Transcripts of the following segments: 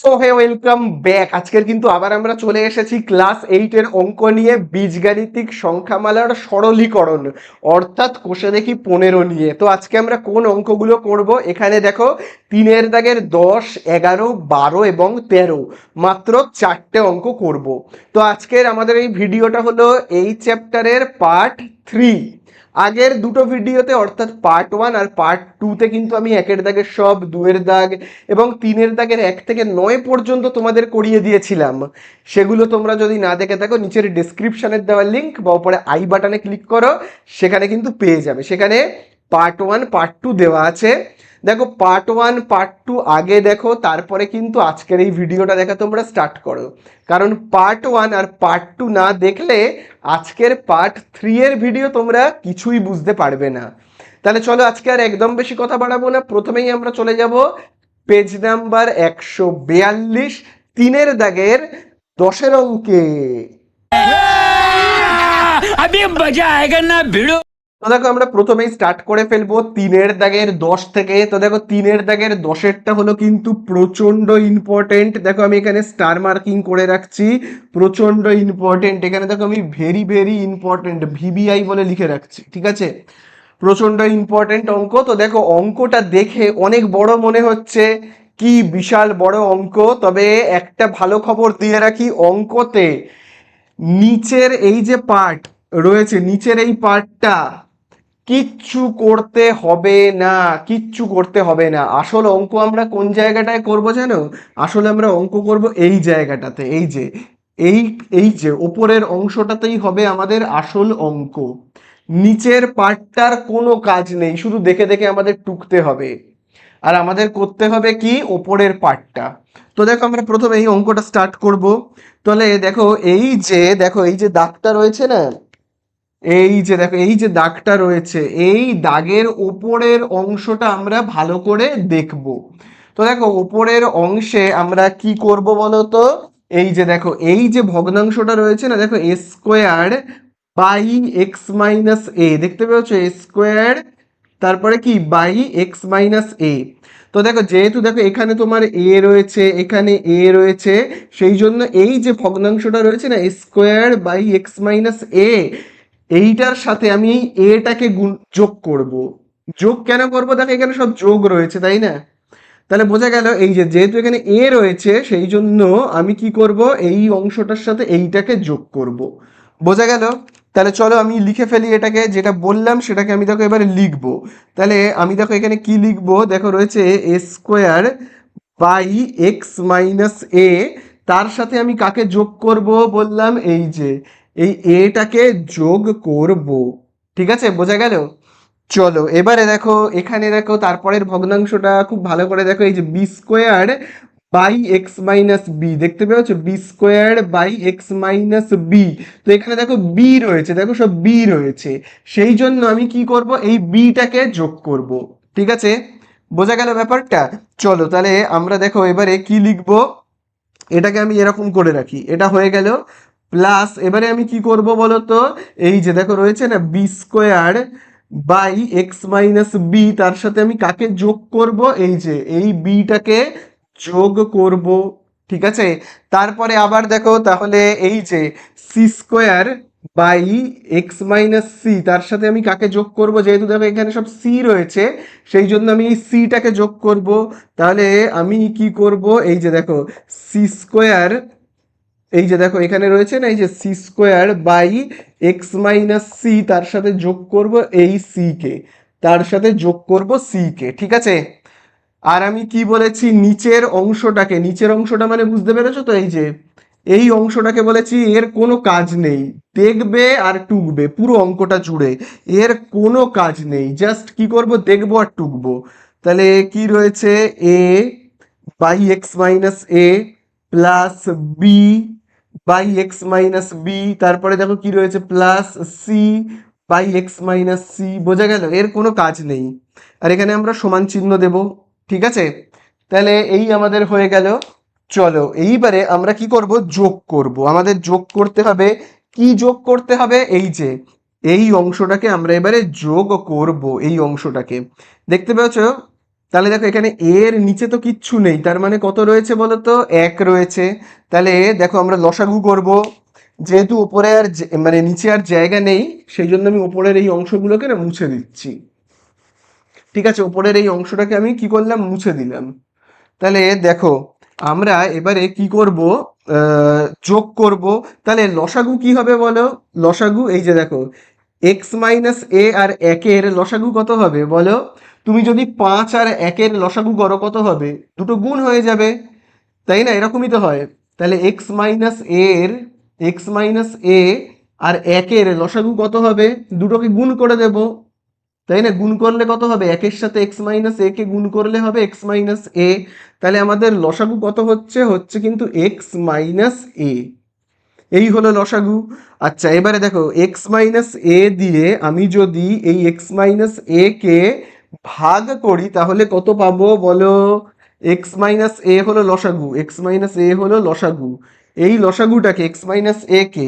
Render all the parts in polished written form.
তো হে welcome back. আজকের কিন্তু আবার আমরা চলে এসেছি ক্লাস 8 অঙ্ক নিয়ে, বীজগাণিতিক সংখ্যামালার সরলীকরণ অর্থাৎ কোষে দেখি 15 নিয়ে। তো আজকে আমরা কোন অঙ্কগুলো করব? এখানে দেখো 3-এর দাগের 10, 11, 12 এবং 13 মাত্র 4টে অঙ্ক করব। তো আজকের আমাদের এই ভিডিওটা হলো এই চ্যাপ্টারের পার্ট 3। আগের দুটো ভিডিওতে অর্থাৎ পার্ট 1 আর পার্ট 2তে কিন্তু আমি 1-এর দাগের সব, 2-এর দাগ এবং 3-এর দাগের 1 থেকে 9 পর্যন্ত তোমাদের করিয়ে দিয়েছিলাম। সেগুলো তোমরা যদি না দেখে থাকো, নিচের ডেসক্রিপশনের দেওয়া লিঙ্ক বা উপরে আই বাটনে ক্লিক করো, সেখানে কিন্তু পেয়ে যাবে। সেখানে পার্ট 1 পার্ট 2 দেওয়া আছে। দেখো পার্ট 1 পার্ট 2 আগে দেখো, তারপরে কিন্তু আজকের এই ভিডিওটা দেখা তোমরা স্টার্ট করো। কারণ পার্ট 1 আর পার্ট 2 না দেখলে আজকের পার্ট 3 এর ভিডিও তোমরা কিছুই বুঝতে পারবে না। তাহলে চলো আজকে আর একদম বেশি কথা বাড়াবো না, প্রথমেই আমরা চলে যাব পেজ নাম্বার 142, 3-এর দাগের 10-এর অঙ্কে। अभी मजा आएगा ना भिड़ो। তো দেখো আমরা প্রথমেই স্টার্ট করে ফেলবো 3-এর দাগের 10 থেকে। তো দেখো 3-এর দাগের 10-এরটা হলো কিন্তু প্রচন্ড ইম্পর্টেন্ট। দেখো আমি এখানে স্টার মার্কিং করে রাখছি, প্রচন্ড ইম্পর্টেন্ট। এখানে দেখো আমি ভেরি ভেরি ইম্পর্টেন্ট ভিবিআই বলে লিখে রাখছি, ঠিক আছে? প্রচন্ড ইম্পর্টেন্ট অঙ্ক। তো দেখো অঙ্কটা দেখে অনেক বড় মনে হচ্ছে, কি বিশাল বড় অঙ্ক। তবে একটা ভালো খবর দিয়ে রাখি, অঙ্কতে নিচের এই যে পার্ট রয়েছে, নিচের এই পার্টটা কিচ্ছু করতে হবে না, কিচ্ছু করতে হবে না। আসল অঙ্ক আমরা কোন জায়গাটায় করব জানো? আসলে আমরা অঙ্ক করব এই জায়গাটাতে, এই যে এই এই যে ওপরের অংশটাতেই হবে আমাদের আসল অঙ্ক। নিচের পার্টটার কোনো কাজ নেই, শুধু দেখে দেখে আমাদের টুকতে হবে। আর আমাদের করতে হবে কি? ওপরের পার্টটা। তো দেখো আমরা প্রথমে এই অঙ্কটা স্টার্ট করব। তাহলে দেখো এই যে দাগটা রয়েছে না, এই যে দেখো এই যে দাগটা রয়েছে, এই দাগের ওপরের অংশটা আমরা ভালো করে দেখব। তো দেখো ওপরের অংশে আমরা কি করব বলো তো? এই যে দেখো এই যে ভগ্নাংশটা রয়েছে না, দেখো এ স্কোয়ার বাই এক্স মাইনাস এ, দেখতে পেয়েছো? এ স্কোয়ার তারপরে কি বাই এক্স মাইনাস এ। তো দেখো যেহেতু দেখো এখানে তোমার এ রয়েছে, এখানে এ রয়েছে, সেই জন্য এই যে ভগ্নাংশটা রয়েছে না, স্কোয়ার বাই এক্স মাইনাস এ, এইটার সাথে আমি এই এটাকে যোগ করব। যোগ কেন করব? দেখো এখানে সব যোগ রয়েছে, তাই না? তাহলে বোঝা গেল এই যে যেহেতু এখানে এ রয়েছে, সেই জন্য আমি কি করব? এই অংশটার সাথে এইটাকে যোগ করব। বোঝা গেল? তাহলে চলো আমি লিখে ফেলি এটাকে, যেটা বললাম সেটাকে আমি দেখো এবারে লিখবো। তাহলে আমি দেখো এখানে কি লিখবো, দেখো রয়েছে a square by x minus এ, তার সাথে আমি কাকে যোগ করব বললাম? এই যে এই এটাকে যোগ করব। ঠিক আছে, বোঝা গেল? চলো এবারে দেখো এখানে দেখো তারপরের ভগ্নাংশটা খুব ভালো করে দেখো, এই যে b square by x minus b, দেখতে পেয়েছো? B square by x minus b. তো এখানে দেখো বি রয়েছে, দেখো সব বি রয়েছে, সেই জন্য আমি কি করব? এই বিটাকে যোগ করব। ঠিক আছে, বোঝা গেল ব্যাপারটা? চলো তাহলে আমরা দেখো এবারে কি লিখবো, এটাকে আমি এরকম করে রাখি, এটা হয়ে গেল। প্লাস এবারে আমি কি করব বলো তো? এই যে দেখো রয়েছে না b square by x minus b, তার সাথে আমি কাকে যোগ করব? এই যে এই বিটাকে যোগ করব। ঠিক আছে, তারপরে আবার দেখো তাহলে এই যে c square by x minus c, তার সাথে আমি কাকে যোগ করব? যেহেতু দেখো এখানে সব সি রয়েছে, সেই জন্য আমি এই সিটাকে যোগ করব। তাহলে আমি কি করব? এই যে দেখো সি স্কোয়ার, এই যে দেখো এখানে রয়েছে না এই যে c square by x minus c, তার সাথে যোগ করব এই সি কে, তার সাথে যোগ করব সি কে। ঠিক আছে, আর আমি কি বলেছি? নিচের অংশটাকে, নিচের অংশটা মানে বুঝতে পেরেছো তো? এই যে এই অংশটাকে বলেছি এর কোনো কাজ নেই, দেখবে আর টুকবে পুরো অঙ্কটা জুড়ে, এর কোনো কাজ নেই, জাস্ট কি করব? দেখবো আর টুকবো। তাহলে কি রয়েছে? A by x minus a plus b by x minus b, তারপরে দেখো কি রয়েছে? Plus c by x minus c. বোঝা গেল? এর কোনো কাজ নেই। আর এখানে আমরা সমান চিহ্ন দেব। ঠিক আছে, তাহলে এই আমাদের হয়ে গেল। চলো এইবারে আমরা কি করব? যোগ করব। আমাদের যোগ করতে হবে। কি যোগ করতে হবে? এই যে এই অংশটাকে আমরা এবারে যোগ করব, এই অংশটাকে, দেখতে পেয়েছো? তাহলে দেখো এখানে এর নিচে তো কিচ্ছু নেই, তার মানে কত রয়েছে বলো তো, 1 রয়েছে। তাহলে দেখো আমরা লসাগু করব, যেহেতু উপরে আর মানে নিচে আর জায়গা নেই, সেই জন্য আমি উপরের এই অংশগুলোকে না মুছে দিচ্ছি। ঠিক আছে, উপরের এই অংশটাকে আমি কি করলাম, মুছে দিলাম। তাহলে দেখো আমরা এবারে কি করব, যোগ করব। তাহলে লসাগু কি হবে বলো, লসাগু এই যে দেখো এক্স মাইনাস এ আর একের লসাগু কত হবে বলো। তুমি যদি 5 আর 1-এর লসাগু করো কত হবে, দুটো গুণ হয়ে যাবে, তাই না, এরকমই তো হয়। তাহলে এক্স মাইনাস এ আর 1-এর লসাগু কত হবে, দুটোকে গুণ করে দেব, তাই না, গুণ করলে কত হবে, 1-এর সাথে এক্স মাইনাস এ কে গুণ করলে হবে এক্স মাইনাস এ। তাহলে আমাদের লসাগু কত হচ্ছে, হচ্ছে কিন্তু এক্স মাইনাস এ, এই হলো লসাগু। আচ্ছা এবারে দেখো এক্স মাইনাস এ দিয়ে আমি যদি এই এক্স মাইনাস এ কে ভাগ করি তাহলে কত পাবো বলো। এক্স মাইনাস এ হলো লসাগু, এক্স মাইনাস এ হলো লসাগু। এই লসাগুটাকে এক্স মাইনাস এ কে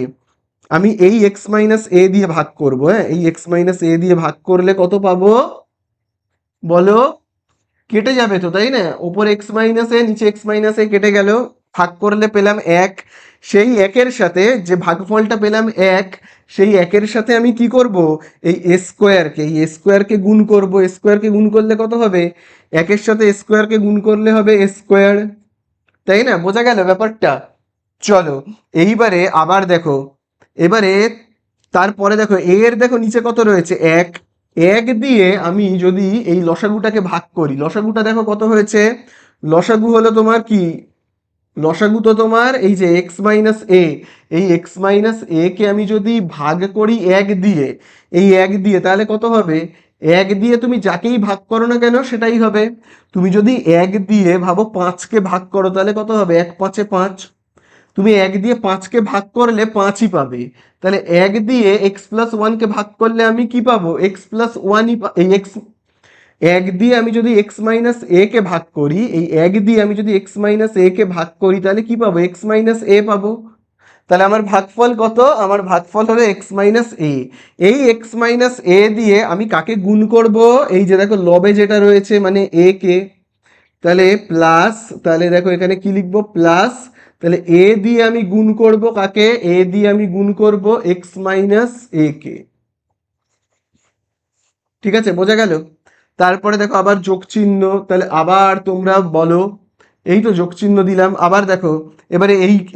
আমি এই এক্স মাইনাস এ দিয়ে ভাগ করবো, হ্যাঁ, এই এক্স মাইনাস এ দিয়ে ভাগ করলে কত পাবো বলো। কেটে যাবে তো, তাই না, ওপর এক্স মাইনাস এ নিচে এক্স মাইনাস এ কেটে গেল, ভাগ করলে পেলাম 1। সেই একের সাথে যে ভাগফলটা পেলাম 1, সেই একের সাথে আমি কি করব, এই স্কোয়ারকে গুণ করব, স্কোয়ারকে গুণ করলে কত হবে, 1-এর সাথে স্কোয়ারকে গুণ করলে হবে স্কোয়ার, তাই না, বোঝা গেল ব্যাপারটা। চলো এইবারে আবার দেখো, এবারে তারপরে দেখো এর দেখো নিচে কত রয়েছে, 1। 1 দিয়ে আমি যদি এই লসাগুটাকে ভাগ করি, লসাগুটা দেখো কত হয়েছে, লসাগু হলো তোমার কি, লসাগু তো তোমার এই যে এক্স মাইনাস এ, এই এক্স মাইনাস এ কে আমি যদি ভাগ করি 1 দিয়ে, এই 1 দিয়ে তাহলে কত হবে, 1 দিয়ে তুমি যাকেই ভাগ করো না কেন সেটাই হবে। তুমি যদি 1 দিয়ে ভাবো 5-কে ভাগ করো তাহলে কত হবে, 1-5-এ 5, তুমি 1 দিয়ে 5-কে ভাগ করলে 5-ই পাবে। তাহলে 1 দিয়ে এক্স প্লাস ওয়ানকে ভাগ করলে আমি কি পাবো, এক্স প্লাস ওয়ানই, এই এক্স, 1 দিয়ে আমি যদি এক্স মাইনাস এ কে ভাগ করি, এই 1 দিয়ে আমি যদি এক্স মাইনাস এ কে ভাগ করি তাহলে কি পাবো, এক্স মাইনাস এ পাবো। তাহলে আমার ভাগফল কত, আমার ভাগফল হলো এক্স মাইনাস এ। এই এক্স মাইনাস এ দিয়ে আমি কাকে গুণ করব, এই যে দেখো লবে যেটা রয়েছে মানে এ কে, তাহলে প্লাস, তাহলে দেখো এখানে কি লিখবো, প্লাস, তাহলে এ দিয়ে আমি গুণ করব কাকে, এ দিয়ে আমি গুণ করব এক্স মাইনাস এ কে। ঠিক আছে, বোঝা গেল। তারপরে দেখো আবার যোগ চিহ্ন, তাহলে আবার তোমরা বলো, এই তো যোগ চিহ্ন দিলাম, আবার দেখো এবারে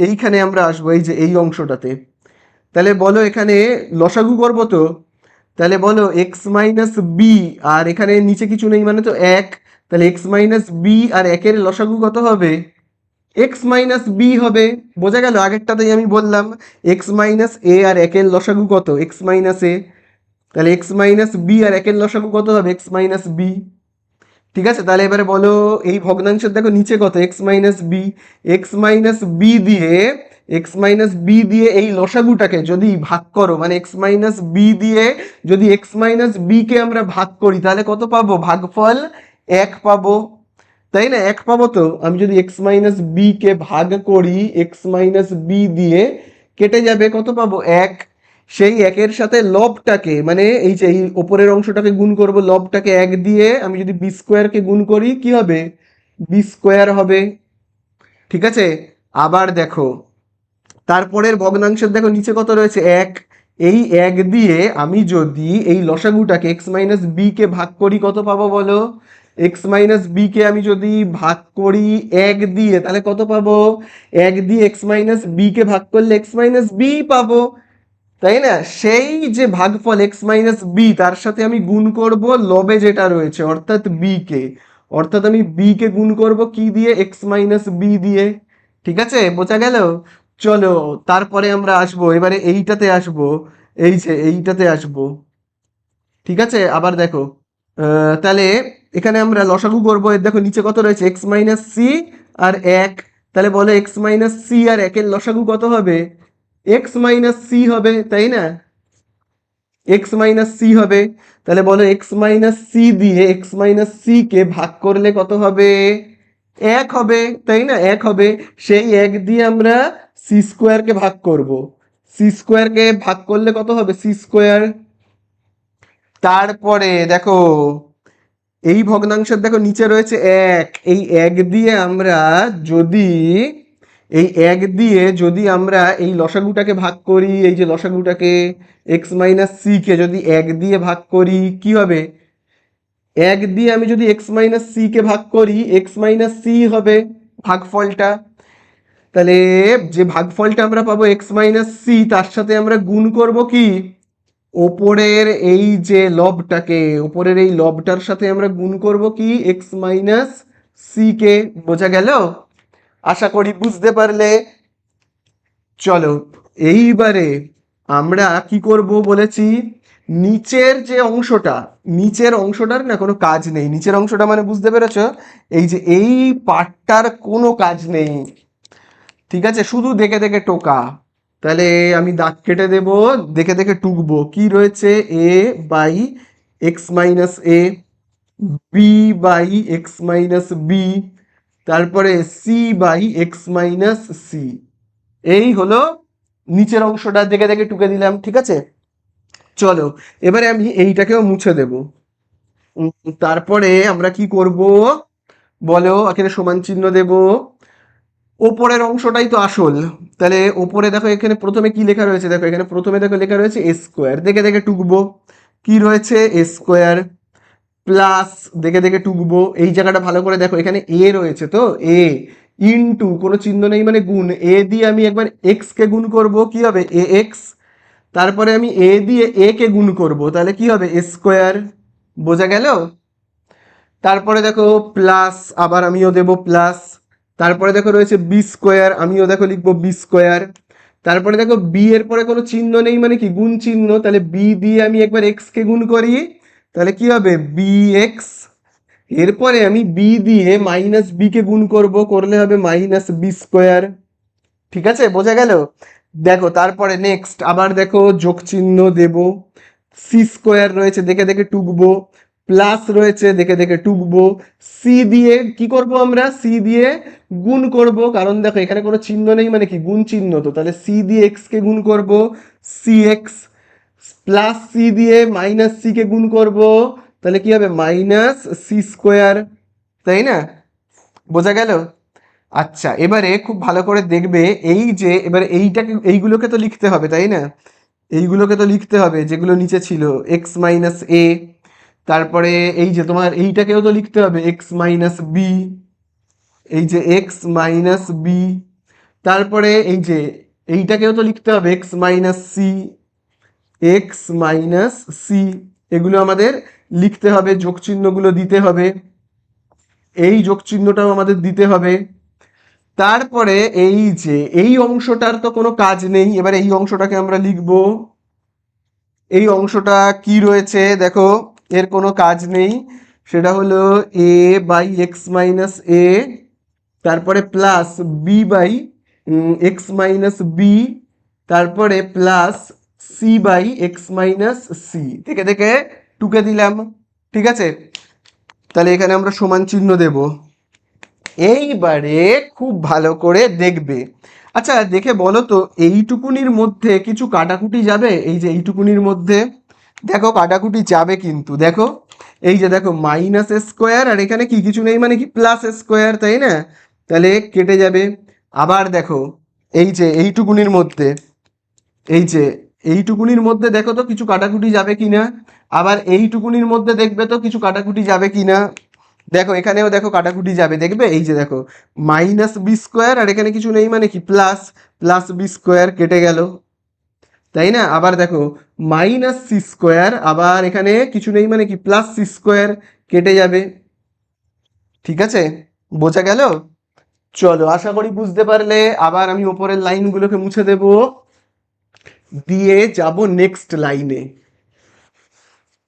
এইখানে আমরা আসবো, এই যে এই অংশটাতে, তাহলে বলো এখানে লসাগু করবো তো, তাহলে বলো এক্স মাইনাস বি, আর এখানে নিচে কিছু নেই মানে তো 1, তাহলে এক্স মাইনাস বি আর 1-এর লসাগু কত হবে, এক্স মাইনাস বি হবে। বোঝা গেল, আগেরটাতেই আমি বললাম এক্স মাইনাস এ আর 1-এর লসাগু কত, এক্স মাইনাস এ, তাহলে এক্স মাইনাস বি আর 1-এর লসাগু কত হবে, এক্স মাইনাস বি। ঠিক আছে, তাহলে এবারে বলো এই ভগ্নাংশের দেখো নিচে কত, x minus b, x minus b দিয়ে, এক্স মাইনাস বি দিয়ে এই লসাগুটাকে যদি ভাগ করো, মানে এক্স মাইনাস বি দিয়ে যদি এক্স মাইনাস বি কে আমরা ভাগ করি তাহলে কত পাবো, ভাগফল 1 পাবো, তাই না, 1 পাবো। তো আমি যদি এক্স মাইনাস বি কে ভাগ করি এক্স মাইনাস বি দিয়ে, কেটে যাবে, কত পাবো, 1। সেই 1-এর সাথে লবটাকে মানে এই যে এই ওপরের অংশটাকে গুণ করব, লবটাকে 1 দিয়ে আমি যদি বি স্কোয়ারকে গুণ করি কি হবে, বি স্কোয়ার হবে। ঠিক আছে, আবার দেখো তারপরের ভগ্নাংশের দেখো নিচে কত রয়েছে, 1। এই 1 দিয়ে আমি যদি এই লসাগুটাকে এক্স মাইনাস বি কে ভাগ করি কত পাবো বলো, এক্স মাইনাস বি কে আমি যদি ভাগ করি 1 দিয়ে তাহলে কত পাবো, 1 দিয়ে এক্স মাইনাস বি কে ভাগ করলে এক্স মাইনাস বি পাবো, তাই না। সেই যে ভাগফল এক্স মাইনাস বি তার সাথে আমি গুণ করব লবে যেটা রয়েছে অর্থাৎ বি কে, অর্থাৎ আমি বি কে গুণ করব কি দিয়ে, এক্স মাইনাস বি দিয়ে। ঠিক আছে, বোঝা গেল। চলো তারপরে আমরা আসবো এবারে এইটাতে আসবো, এই যে এইটাতে আসবো। ঠিক আছে, আবার দেখো তাহলে এখানে আমরা লসাগু করবো, এর দেখো নিচে কত রয়েছে, এক্স মাইনাস সি আর 1, তাহলে বলো এক্স মাইনাস সি আর 1-এর লসাগু কত হবে, এক্স মাইনাস সি হবে, তাই না, এক্স মাইনাস সি হবে। তাহলে বলো এক্স মাইনাস সি দিয়ে এক্স মাইনাস সি কে ভাগ করলে কত হবে, 1 হবে, তাই না, 1 হবে। সেই 1 দিয়ে আমরা সি স্কোয়ারকে ভাগ করব, সি স্কোয়ারকে ভাগ করলে কত হবে, সি স্কোয়ার। তারপরে দেখো এই ভগ্নাংশের দেখো নিচে রয়েছে এক, এই এক দিয়ে আমরা যদি এই এক দিয়ে যদি আমরা এই লসাগুটাকে ভাগ করি, এই যে লসাগুটাকে এক্স মাইনাস সি কে যদি এক দিয়ে ভাগ করি কি হবে, এক দিয়ে আমি যদি এক্স মাইনাস সি কে ভাগ করি এক্স মাইনাস সি হবে ভাগফলটা। তাহলে যে ভাগফলটা আমরা পাবো এক্স মাইনাস সি, তার সাথে আমরা গুণ করব কি, ওপরের এই যে লবটাকে, ওপরের এই লবটার সাথে আমরা গুণ করব কি এক্স মাইনাস সি কে। বোঝা গেল? আশা করি বুঝতে পারলে। চলো এইবারে আমরা কি করব বলেছি, নিচের যে অংশটা, নিচের অংশটার না কোনো কাজ নেই। নিচের অংশটা মানে বুঝতে পেরেছো, এই যে এই পার্টটার কোনো কাজ নেই, ঠিক আছে, শুধু দেখে দেখে টোকা। তাহলে আমি দাগ কেটে দেব, দেখে দেখে টুকবো। কি রয়েছে, a by x minus A, b by x minus b, তারপরে c by x minus c. এই হলো নিচের অংশটা, দেখে দেখে টুকে দিলাম, ঠিক আছে। চলো এবারে আমি এইটাকেও মুছে দেব। তারপরে আমরা কি করব বলো, এখানে সমান চিহ্ন দেব। ওপরের অংশটাই তো আসল। তাহলে ওপরে দেখো এখানে প্রথমে কি লেখা রয়েছে, দেখো এখানে প্রথমে দেখো লেখা রয়েছে এ স্কোয়ার, দেখে দেখে টুকবো। কি রয়েছে, এ স্কোয়ার প্লাস, দেখে দেখে টুকবো। এই জায়গাটা ভালো করে দেখো, এখানে এ রয়েছে তো, এ ইনটু কোনো চিহ্ন নেই মানে গুণ, এ দিয়ে আমি একবার এক্স কে গুণ করব, কি হবে এ এক্স। তারপরে আমি এ দিয়ে এ কে গুণ করব, তাহলে কি হবে এ স্কোয়ার। বোঝা গেল? তারপরে দেখো প্লাস, আবার আমিও দেব প্লাস। তারপরে দেখো রয়েছে বি স্কোয়ার, আমিও দেখো লিখবো বি স্কোয়ার। তারপরে দেখো বি এর পরে কোনো চিহ্ন নেই মানে কি গুণ চিহ্ন, তাহলে বি দিয়ে আমি একবার এক্স কে গুণ করি, তাহলে কি হবে বি এক্স। এরপরে আমি বি দিয়ে মাইনাস বি কে গুণ করব, করলে হবে মাইনাস বি স্কোয়ার। ঠিক আছে, বোঝা গেল? দেখো তারপরে নেক্সট আবার দেখো যোগ চিহ্ন দেব, সি স্কোয়ার রয়েছে, দেখে দেখে টুকবো। প্লাস রয়েছে, দেখে দেখে টুকবো। সি দিয়ে কি করব আমরা, সি দিয়ে গুণ করব, কারণ দেখো এখানে কোনো চিহ্ন নেই মানে কি গুণ চিহ্ন তো, তাহলে সি দিয়ে এক্স কে গুণ করব, সি এক্স। প্লাস সি দিয়ে মাইনাস সি কে গুণ করব, তাহলে কি হবে মাইনাস সি স্কোয়ার। তাই না? বোঝা গেল? আচ্ছা এবারে খুব ভালো করে দেখবে, এই যে এবারে এইটাকে এইগুলোকে তো লিখতে হবে তাই না, এইগুলোকে তো লিখতে হবে যেগুলো নিচে ছিল এক্স মাইনাস এ। তারপরে এই যে তোমার এইটাকেও তো লিখতে হবে এক্স মাইনাস বি, এই যে এক্স মাইনাস বি। তারপরে এই যে এইটাকেও তো লিখতে হবে x minus c, x minus c. এগুলো আমাদের লিখতে হবে, যোগ চিহ্নগুলো দিতে হবে, এই যোগ চিহ্নটাও আমাদের দিতে হবে। তারপরে এই যে এই অংশটার তো কোনো কাজ নেই, এবার এই অংশটাকে আমরা লিখব। এই অংশটা কি রয়েছে দেখো, এর কোনো কাজ নেই, সেটা হলো a by x minus a, তারপরে plus b by x minus b, তারপরে plus c by x minus c. দেখে দেখে টুকে দিলাম, ঠিক আছে। তাহলে এখানে আমরা সমান চিহ্ন দেব। এইবারে খুব ভালো করে দেখবে, আচ্ছা দেখে বলো তো এইটুকুনির মধ্যে কিছু কাটাকুটি যাবে, এই যে এইটুকুনির মধ্যে দেখো কাটাকুটি যাবে কিন্তু দেখো, এই যে দেখো মাইনাস স্কোয়ার আর এখানে কি কিছু নেই মানে কি প্লাস স্কোয়ার, তাই না? তাহলে কেটে যাবে। আবার দেখো এই যে এইটুকুনির মধ্যে, এই যে এইটুকুনির মধ্যে দেখো তো কিছু কাটাকুটি যাবে কিনা, আবার এইটুকুনির মধ্যে দেখবে তো কিছু কাটাকুটি যাবে কিনা। দেখো এখানেও দেখো কাটাকুটি যাবে, দেখবে এই যে দেখো মাইনাস বি স্কোয়ার আর এখানে কিছু নেই মানে কি প্লাস, প্লাস বি স্কোয়ার কেটে গেল, তাই না? আবার দেখো মাইনাস সি স্কোয়ার, আবার এখানে কিছু নেই মানে কি প্লাস সি স্কোয়ার কেটে যাবে, ঠিক আছে, বোঝা গেল? চলো আশা করি বুঝতে পারলে। আবার আমি ওপরের লাইনগুলোকে মুছে দেব, দিয়ে যাব নেক্সট লাইনে।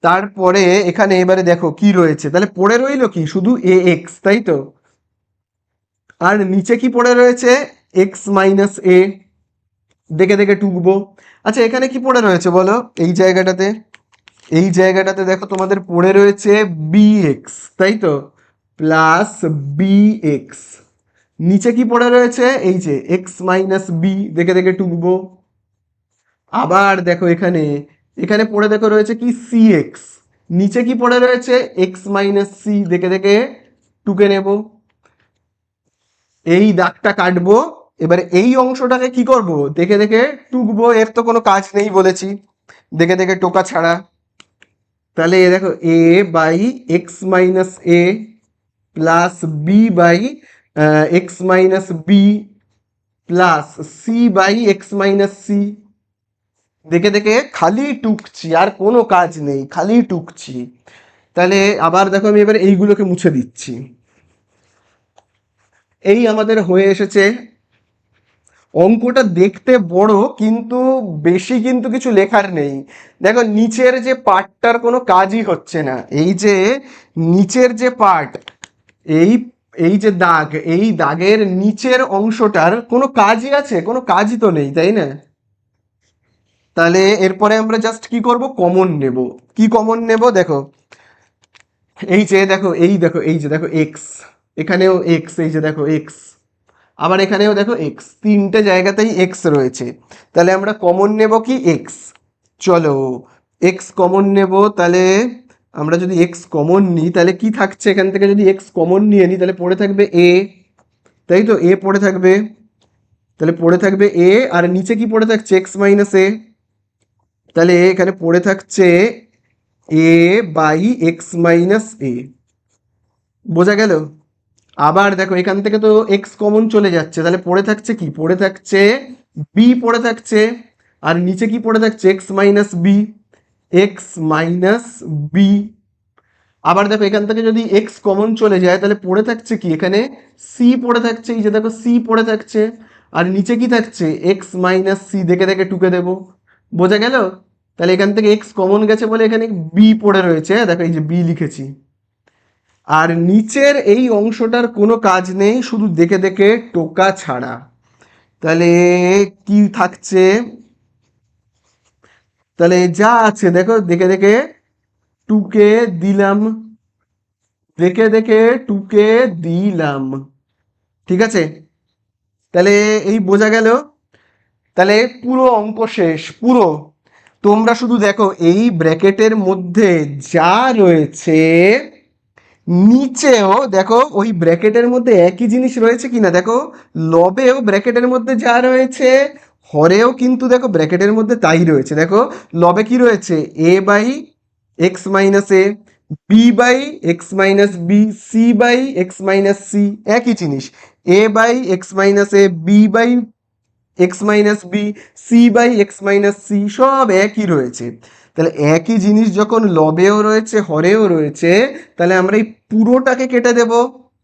তারপরে এখানে এবারে দেখো কি রয়েছে, তাহলে পড়ে রইলো কি শুধু এ এক্স, তাই তো, আর নিচে কি পড়ে রয়েছে এক্স মাইনাস এ, দেখে দেখে টুকবো। আচ্ছা এখানে কি পড়ে রয়েছে বলো, এই জায়গাটাতে, এই জায়গাটাতে দেখো তোমাদের পড়ে রয়েছে বি এক্স, তাই তো, প্লাস বি এক্স। নিচে কি পড়ে রয়েছে, এই যে এক্স মাইনাস বি, দেখে দেখে টুকবো। আবার দেখো এখানে, এখানে পড়ে দেখো রয়েছে কি সি এক্স, নিচে কি পড়ে রয়েছে এক্স মাইনাস সি, দেখে দেখে টুকে নেব, এই দাগটা কাটবো। এবার এই অংশটাকে কি করব, দেখে দেখে টুকবো, এর তো কোনো কাজ নেই বলেছি, দেখে দেখে টোকা ছাড়া। তাহলে এ দেখো a by x minus a plus b by x minus b plus c by x minus c, দেখে দেখে খালি টুকছি, আর কোনো কাজ নেই, খালি টুকছি। তাহলে আবার দেখো আমি এবার এইগুলোকে মুছে দিচ্ছি। এই আমাদের হয়ে এসেছে। অঙ্কটা দেখতে বড়, কিন্তু বেশি কিন্তু কিছু লেখার নেই। দেখো নিচের যে পার্টটার কোনো কাজই হচ্ছে না, এই যে নিচের যে পার্ট, এই এই যে দাগ, এই দাগের নিচের অংশটার কোনো কাজই আছে? কোনো কাজই তো নেই, তাই না? তাহলে এরপরে আমরা জাস্ট কি করব, কমন নেব। কি কমন নেব, দেখো এই যে দেখো, এই দেখো, এই যে দেখো এক্স, এখানেও এক্স, এই যে দেখো এক্স, আবার এখানেও দেখো এক্স, তিনটে জায়গাতেই এক্স রয়েছে। তাহলে আমরা কমন নেব কি, এক্স। চলো এক্স কমন নেব। তাহলে আমরা যদি এক্স কমন নিই, তাহলে কি থাকছে এখান থেকে, যদি এক্স কমন নিয়ে নিই তাহলে পড়ে থাকবে এ, তাই তো, এ পড়ে থাকবে। তাহলে পড়ে থাকবে এ, আর নিচে কি পড়ে থাকছে, এক্স মাইনাস এ। তাহলে এখানে পড়ে থাকছে এ বাই এক্স মাইনাস এ। বোঝা গেল? আবার দেখো এখান থেকে তো এক্স কমন চলে যাচ্ছে, তাহলে পড়ে থাকছে কি, পড়ে থাকছে বি পড়ে থাকছে, আর নিচে কি পড়ে থাকছে, x minus b, x minus b. আবার দেখো এখান থেকে যদি এক্স কমন চলে যায় তাহলে পড়ে থাকছে কি, এখানে সি পড়ে থাকছে, এই যে দেখো সি পড়ে থাকছে, আর নিচে কি থাকছে, এক্স মাইনাস সি, দেখে দেখে টুকে দেবো। বোঝা গেল? তাহলে এখান থেকে এক্স কমন গেছে বলে এখানে বি পড়ে রয়েছে, দেখো এই যে বি লিখেছি। আর নিচের এই অংশটার কোনো কাজ নেই, শুধু দেখে দেখে টোকা ছাড়া। তাহলে কি থাকছে, তাহলে যা আছে দেখো দেখে দেখে টুকে দিলাম, দেখে দেখে টুকে দিলাম। ঠিক আছে? তাহলে এই বোঝা গেল। তাহলে পুরো অঙ্ক শেষ, পুরো। তোমরা শুধু দেখো এই ব্র্যাকেটের মধ্যে যা রয়েছে, নিচেও দেখো ওই ব্র্যাকেটের মধ্যে একই জিনিস রয়েছে কিনা দেখো। লবেও ব্র্যাকেটের মধ্যে যা রয়েছে, হরেও কিন্তু দেখো ব্র্যাকেটের মধ্যে তাই রয়েছে। দেখো লবে কি রয়েছে, a by x minus A, b by x minus B, c by x minus c, একই জিনিস। A by x minus A, b by x minus B, c by x minus c, সব একই রয়েছে। তাহলে একই জিনিস যখন লবেও রয়েছে হরেও রয়েছে, তাহলে আমরা এই পুরোটাকে কেটে দেব,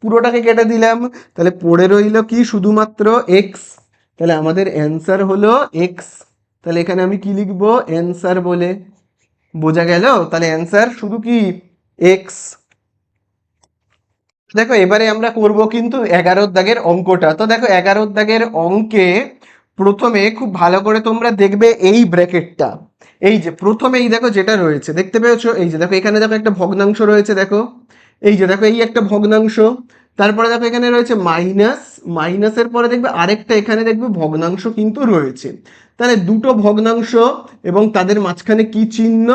পুরোটাকে কেটে দিলাম। তাহলে পড়ে রইল কি, শুধুমাত্র এক্স। তাহলে আমাদের অ্যান্সার হলো এক্স। তাহলে এখানে আমি কি লিখবো, অ্যান্সার বলে। বোঝা গেল? তাহলে অ্যান্সার শুধু কি, এক্স। দেখো এবারে আমরা করব কিন্তু 11 দাগের অঙ্কটা। তো দেখো 11 দাগের অঙ্কে প্রথমে খুব ভালো করে তোমরা দেখবে এই ব্র্যাকেটটা। এই যে প্রথমে এই দেখো যেটা রয়েছে, দেখতে পেয়েছো, এই যে দেখো এখানে দেখো একটা ভগ্নাংশ রয়েছে, দেখো এই যে দেখো এই একটা ভগ্নাংশ। তারপরে দেখো এখানে রয়েছে মাইনাস, মাইনাসের পরে দেখবে আরেকটা এখানে দেখবে ভগ্নাংশ কিন্তু রয়েছে। তাহলে দুটো ভগ্নাংশ এবং তাদের মাঝখানে কি চিহ্ন,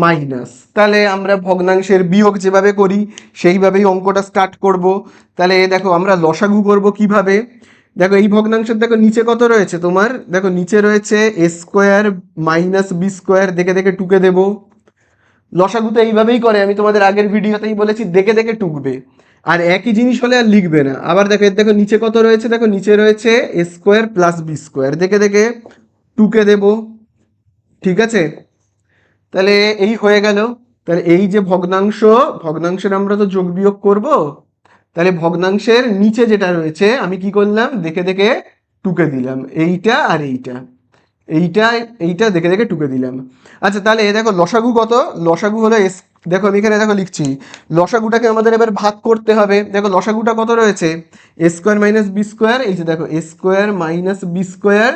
মাইনাস। তাহলে আমরা ভগ্নাংশের বিয়োগ যেভাবে করি সেইভাবেই অঙ্কটা স্টার্ট করব। তাহলে দেখো আমরা লসাগু করব কিভাবে, দেখো এই ভগ্নাংশের দেখো নিচে কত রয়েছে তোমার, দেখো নিচে রয়েছে a square minus B square, দেখে দেখে টুকে দেব। লসাগু তো এইভাবেই করে, আমি তোমাদের আগের ভিডিওতেই বলেছি, দেখে দেখে টুকবে। আর একই জিনিস হলে আর লিখবে না। আবার দেখো এর দেখো নিচে কত রয়েছে, দেখো নিচে রয়েছে a square plus B square, দেখে দেখে টুকে দেব। ঠিক আছে? তাহলে এই হয়ে গেল। তাহলে এই যে ভগ্নাংশ, ভগ্নাংশের আমরা তো যোগ বিয়োগ করব। তাহলে ভগ্নাংশের নিচে যেটা রয়েছে আমি কি করলাম, দেখে দেখে টুকে দিলাম, এইটা আর এইটা, এইটা এইটা দেখে দেখে টুকে দিলাম। আচ্ছা তাহলে দেখো লসাগু কত, লসাগু হলো এস, দেখো আমি এখানে দেখো লিখছি, লসাগুটাকে আমাদের এবার ভাগ করতে হবে। দেখো লসাগুটা কত রয়েছে, a square minus B square, এই যে দেখো এ স্কোয়ার মাইনাস বি স্কোয়ার,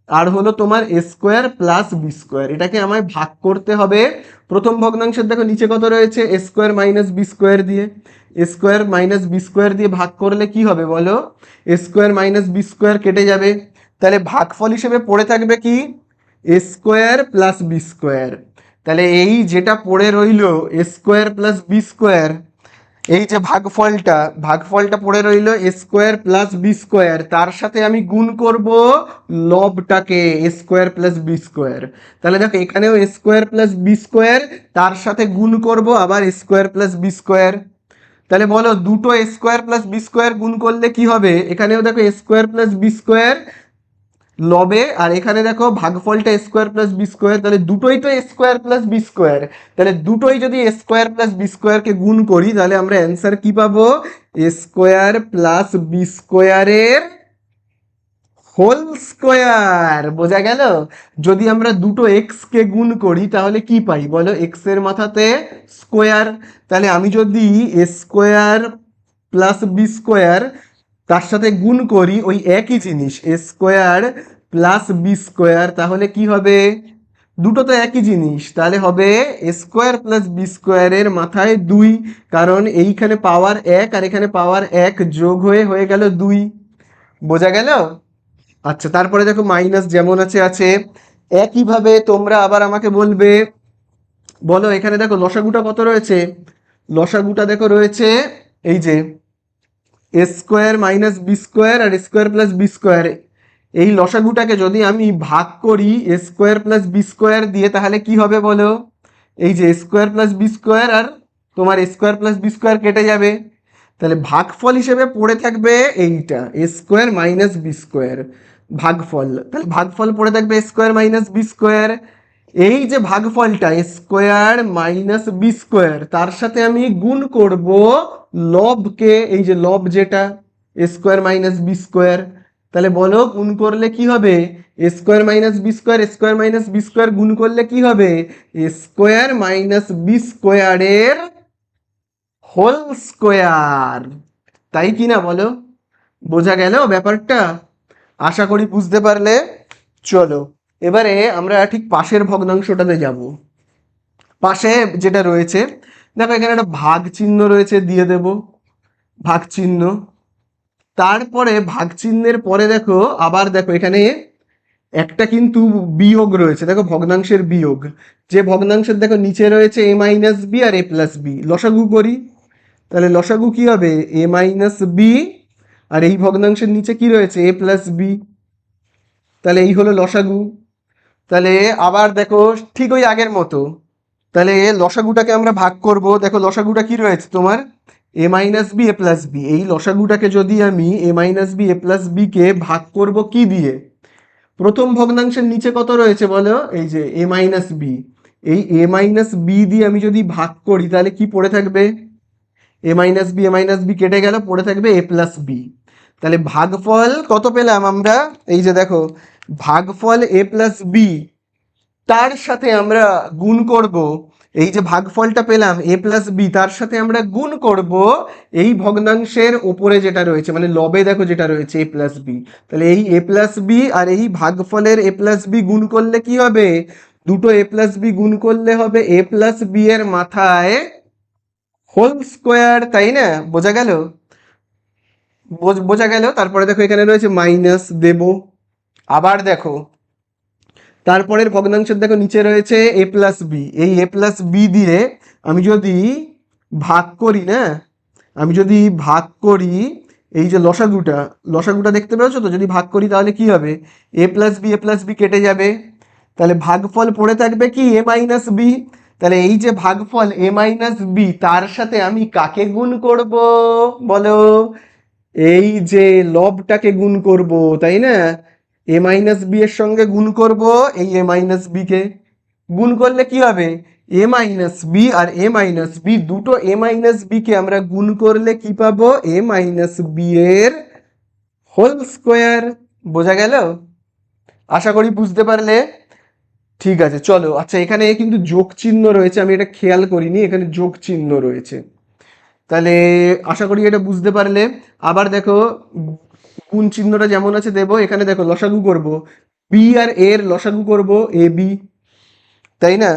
আর হলো তোমার এ স্কোয়ার প্লাস বি স্কোয়ার, এটাকে আমায় ভাগ করতে হবে। প্রথম ভগ্নাংশের দেখো নিচে কত রয়েছে, a square minus B square দিয়ে, এ স্কোয়ার মাইনাস বি স্কোয়ার দিয়ে ভাগ করলে কি হবে বলো, এ স্কোয়ার মাইনাস বি স্কোয়ার কেটে যাবে। তাহলে ভাগফল হিসেবে পড়ে থাকবে কি, এ স্কোয়ার প্লাস বি স্কোয়ার। তাহলে এই যেটা পড়ে রইলো এ স্কোয়ার প্লাস বি স্কোয়ার, এই যে ভাগফলটা পড়ে রইলো এ স্কোয়ার প্লাস বি স্কোয়ার, তার সাথে আমি গুণ করব লবটাকে এ স্কোয়ার প্লাস বি স্কোয়ার। তাহলে দেখো এখানেও এ স্কোয়ার প্লাস বি স্কোয়ার, তার সাথে গুণ করব আবার এ স্কোয়ার প্লাস বি স্কোয়ার। তাহলে বলো দুটো এ স্কোয়ার প্লাস বি স্কোয়ার গুণ করলে কি হবে? এখানেও দেখো এ স্কোয়ার প্লাস বি স্কোয়ার লবে, আর এখানে দেখো ভাগফলটা স্কোয়ার প্লাস বি স্কোয়ার, তাহলে দুটোই তো স্কোয়ার প্লাস বি স্কোয়ার। তাহলে দুটোই যদি স্কোয়ার প্লাস বি স্কোয়ারকে গুণ করি তাহলে আমরা অ্যান্সার কি পাবো? স্কোয়ার প্লাস বি স্কোয়ারের হোল স্কোয়ার। বোঝা গেল? যদি আমরা দুটো এক্স কে গুণ করি তাহলে কি পাই বলো? এক্স এর মাথাতে স্কোয়ার। তাহলে আমি যদি স্কোয়ার প্লাস বি স্কোয়ার তার সাথে গুণ করি ওই একই জিনিস এ স্কোয়ার প্লাস বি স্কোয়ার, তাহলে কি হবে? দুটো তো একই জিনিস, তাহলে হবে এ স্কোয়ার প্লাস বি স্কোয়ারের মাথায় 2, কারণ এইখানে পাওয়ার 1 আর এখানে পাওয়ার 1 যোগ হয়ে হয়ে গেল 2। বোঝা গেল? আচ্ছা, তারপরে দেখো মাইনাস যেমন আছে আছে, একইভাবে তোমরা আবার আমাকে বলবে, বলো এখানে দেখো লসাগুটা কত রয়েছে? লসাগুটা দেখো রয়েছে এই যে এ স্কোয়ার মাইনাস বি স্কোয়ার আর স্কোয়ার প্লাস বি স্কোয়ার। এই লসাগুটাকে যদি আমি ভাগ করি এ স্কোয়ার প্লাস বি স্কোয়ার দিয়ে তাহলে কি হবে বলো? এই যে স্কোয়ার প্লাস বি স্কোয়ার আর তোমার স্কোয়ার প্লাস বি স্কোয়ার কেটে যাবে, তাহলে ভাগফল হিসেবে পড়ে থাকবে এইটা এ স্কোয়ার মাইনাস বি স্কোয়ার ভাগফল। তাহলে ভাগফল পড়ে থাকবে স্কোয়ার মাইনাস বি স্কোয়ার। এই যে ভাগফলটা স্কোয়ার মাইনাস বি স্কোয়ার তার সাথে আমি গুণ করব লবকে, এই যে লব যেটা স্কোয়ার মাইনাস বি স্কোয়ার। তাহলে বলো গুণ করলে কি হবে? Square minus B square, square minus B square গুণ করলে কি হবে? স্কোয়ার মাইনাস বি স্কোয়ারের হোল স্কোয়ার। তাই কি না বলো? বোঝা গেল ব্যাপারটা? আশা করি বুঝতে পারলে। চলো এবারে আমরা ঠিক পাশের ভগ্নাংশটাতে যাব। পাশে যেটা রয়েছে দেখো এখানে একটা ভাগ চিহ্ন রয়েছে, দিয়ে দেব ভাগ চিহ্ন। তারপরে ভাগ চিহ্নের পরে দেখো আবার দেখো এখানে একটা কিন্তু বিয়োগ রয়েছে, দেখো ভগ্নাংশের বিয়োগ। যে ভগ্নাংশের দেখো নিচে রয়েছে এ মাইনাস বি আর এ প্লাস বি, লসাগু করি। তাহলে লসাগু কি হবে? এ মাইনাস বি, আর এই ভগ্নাংশের নিচে কি রয়েছে? এ প্লাস বি। তাহলে এই হলো লসাগু। তাহলে আবার দেখো ঠিক ওই আগের মতো, তাহলে লসাগুটাকে আমরা ভাগ করব। দেখো লসাগুটা কি রয়েছে তোমার? এ minus B A plus B. এই লসাগুটাকে যদি আমি এ minus B A plus B কে ভাগ করব কি দিয়ে? প্রথম ভগ্নাংশের নিচে কত রয়েছে বলো? এই যে এ মাইনাস বি। এই এ মাইনাস বি দিয়ে আমি যদি ভাগ করি তাহলে কি পড়ে থাকবে? এ মাইনাস বি কেটে গেল, পড়ে থাকবে এ প্লাস বি। তাহলে ভাগফল কত পেলাম আমরা? এই যে দেখো ভাগফল এ প্লাস বি, তার সাথে আমরা গুণ করব এই যে ভাগফলটা পেলাম এ প্লাস বি, তার সাথে আমরা গুণ করব এই ভগ্নাংশের ওপরে যেটা রয়েছে, মানে লবে দেখো যেটা রয়েছে এ প্লাস বি। তাহলে এই এ প্লাস বি আর এই ভাগফলের এ প্লাস বি গুণ করলে কি হবে? দুটো এ প্লাস বি গুণ করলে হবে এ প্লাস বি এর মাথায় হোল স্কোয়ার। তাই না? বোঝা গেল? বোঝা গেল। তারপরে দেখো এখানে রয়েছে মাইনাস দেব। আবার দেখো তারপরের ভগ্নাংশের দেখো নিচে রয়েছে এ প্লাস বি। এই এ প্লাস বি দিয়ে আমি যদি ভাগ করি না, আমি যদি ভাগ করি এই যে লসাগুটা দেখতে পেয়েছো তো? যদি ভাগ করি তাহলে কি হবে? এ প্লাস বি কেটে যাবে, তাহলে ভাগফল পড়ে থাকবে কি? এ মাইনাস বি। তাহলে এই যে ভাগফল এ মাইনাস বি, তার সাথে আমি কাকে গুণ করব বলো? এই যে লবটাকে গুণ করব, তাই না? এ মাইনাস বি এর সঙ্গে গুণ করব এই এ মাইনাস বি কে। গুণ করলে কি হবে? এ মাইনাস বি আর এ মাইনাস বি, দুটো এ মাইনাস বি কে আমরা গুণ করলে কি পাবো? এ মাইনাস বি এর হোল স্কোয়ার। বোঝা গেল? আশা করি বুঝতে পারলে। ঠিক আছে চলো। আচ্ছা এখানে কিন্তু যোগ চিহ্ন রয়েছে, আমি এটা খেয়াল করিনি, এখানে যোগ চিহ্ন রয়েছে। তাহলে আশা করি এটা বুঝতে পারলে। আবার দেখো গুণ চিহ্নটা যেমন আছে দেবো, এখানে দেখো লসাগু করব, বি আর এর লসাগু করব এ বি, তাই না?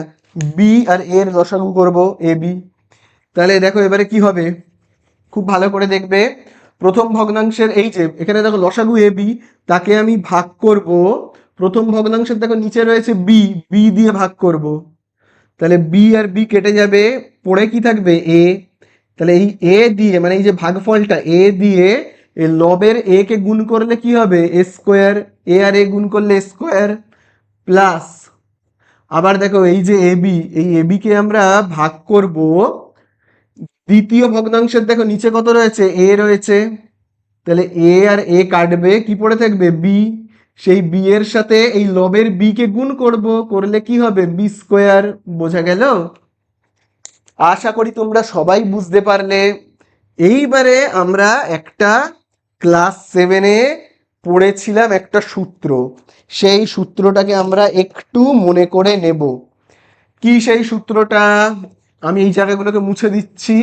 বি আর এর লসাগু করব এ বি। তাহলে দেখো এবারে কি হবে, খুব ভালো করে দেখবে। প্রথম ভগ্নাংশের এই যে এখানে দেখো লসাগু এ বি, তাকে আমি ভাগ করব। প্রথম ভগ্নাংশের দেখো নিচে রয়েছে বি, বি দিয়ে ভাগ করব। তাহলে বি আর বি কেটে যাবে, পড়ে কি থাকবে এ। তাহলে এই এ দিয়ে মানে এই যে ভাগফলটা এ দিয়ে এই লবের এ কে গুণ করলে কি হবে এ স্কোয়ার, এ আর এ গুণ করলে স্কোয়ার প্লাস আবার দেখো এই যে এবি, এই এবি কে আমরা ভাগ করব দ্বিতীয় ভগ্নাংশের, দেখো নিচে কত রয়েছে এ রয়েছে, তাহলে এ আর এ কাটবে, কি পড়ে থাকবে বি, সেই বি এর সাথে এই লবের বি কে গুণ করব, করলে কি হবে বি স্কোয়ার। বোঝা গেল? আশা করি তোমরা সবাই বুঝতে পারলে। এইবারে আমরা একটা ক্লাস 7-এ পড়েছিলাম একটা সূত্র, সেই সূত্রটাকে আমরা একটু মনে করে নেব। কি সেই সূত্রটা? আমি এই জায়গাগুলোকে মুছে দিচ্ছি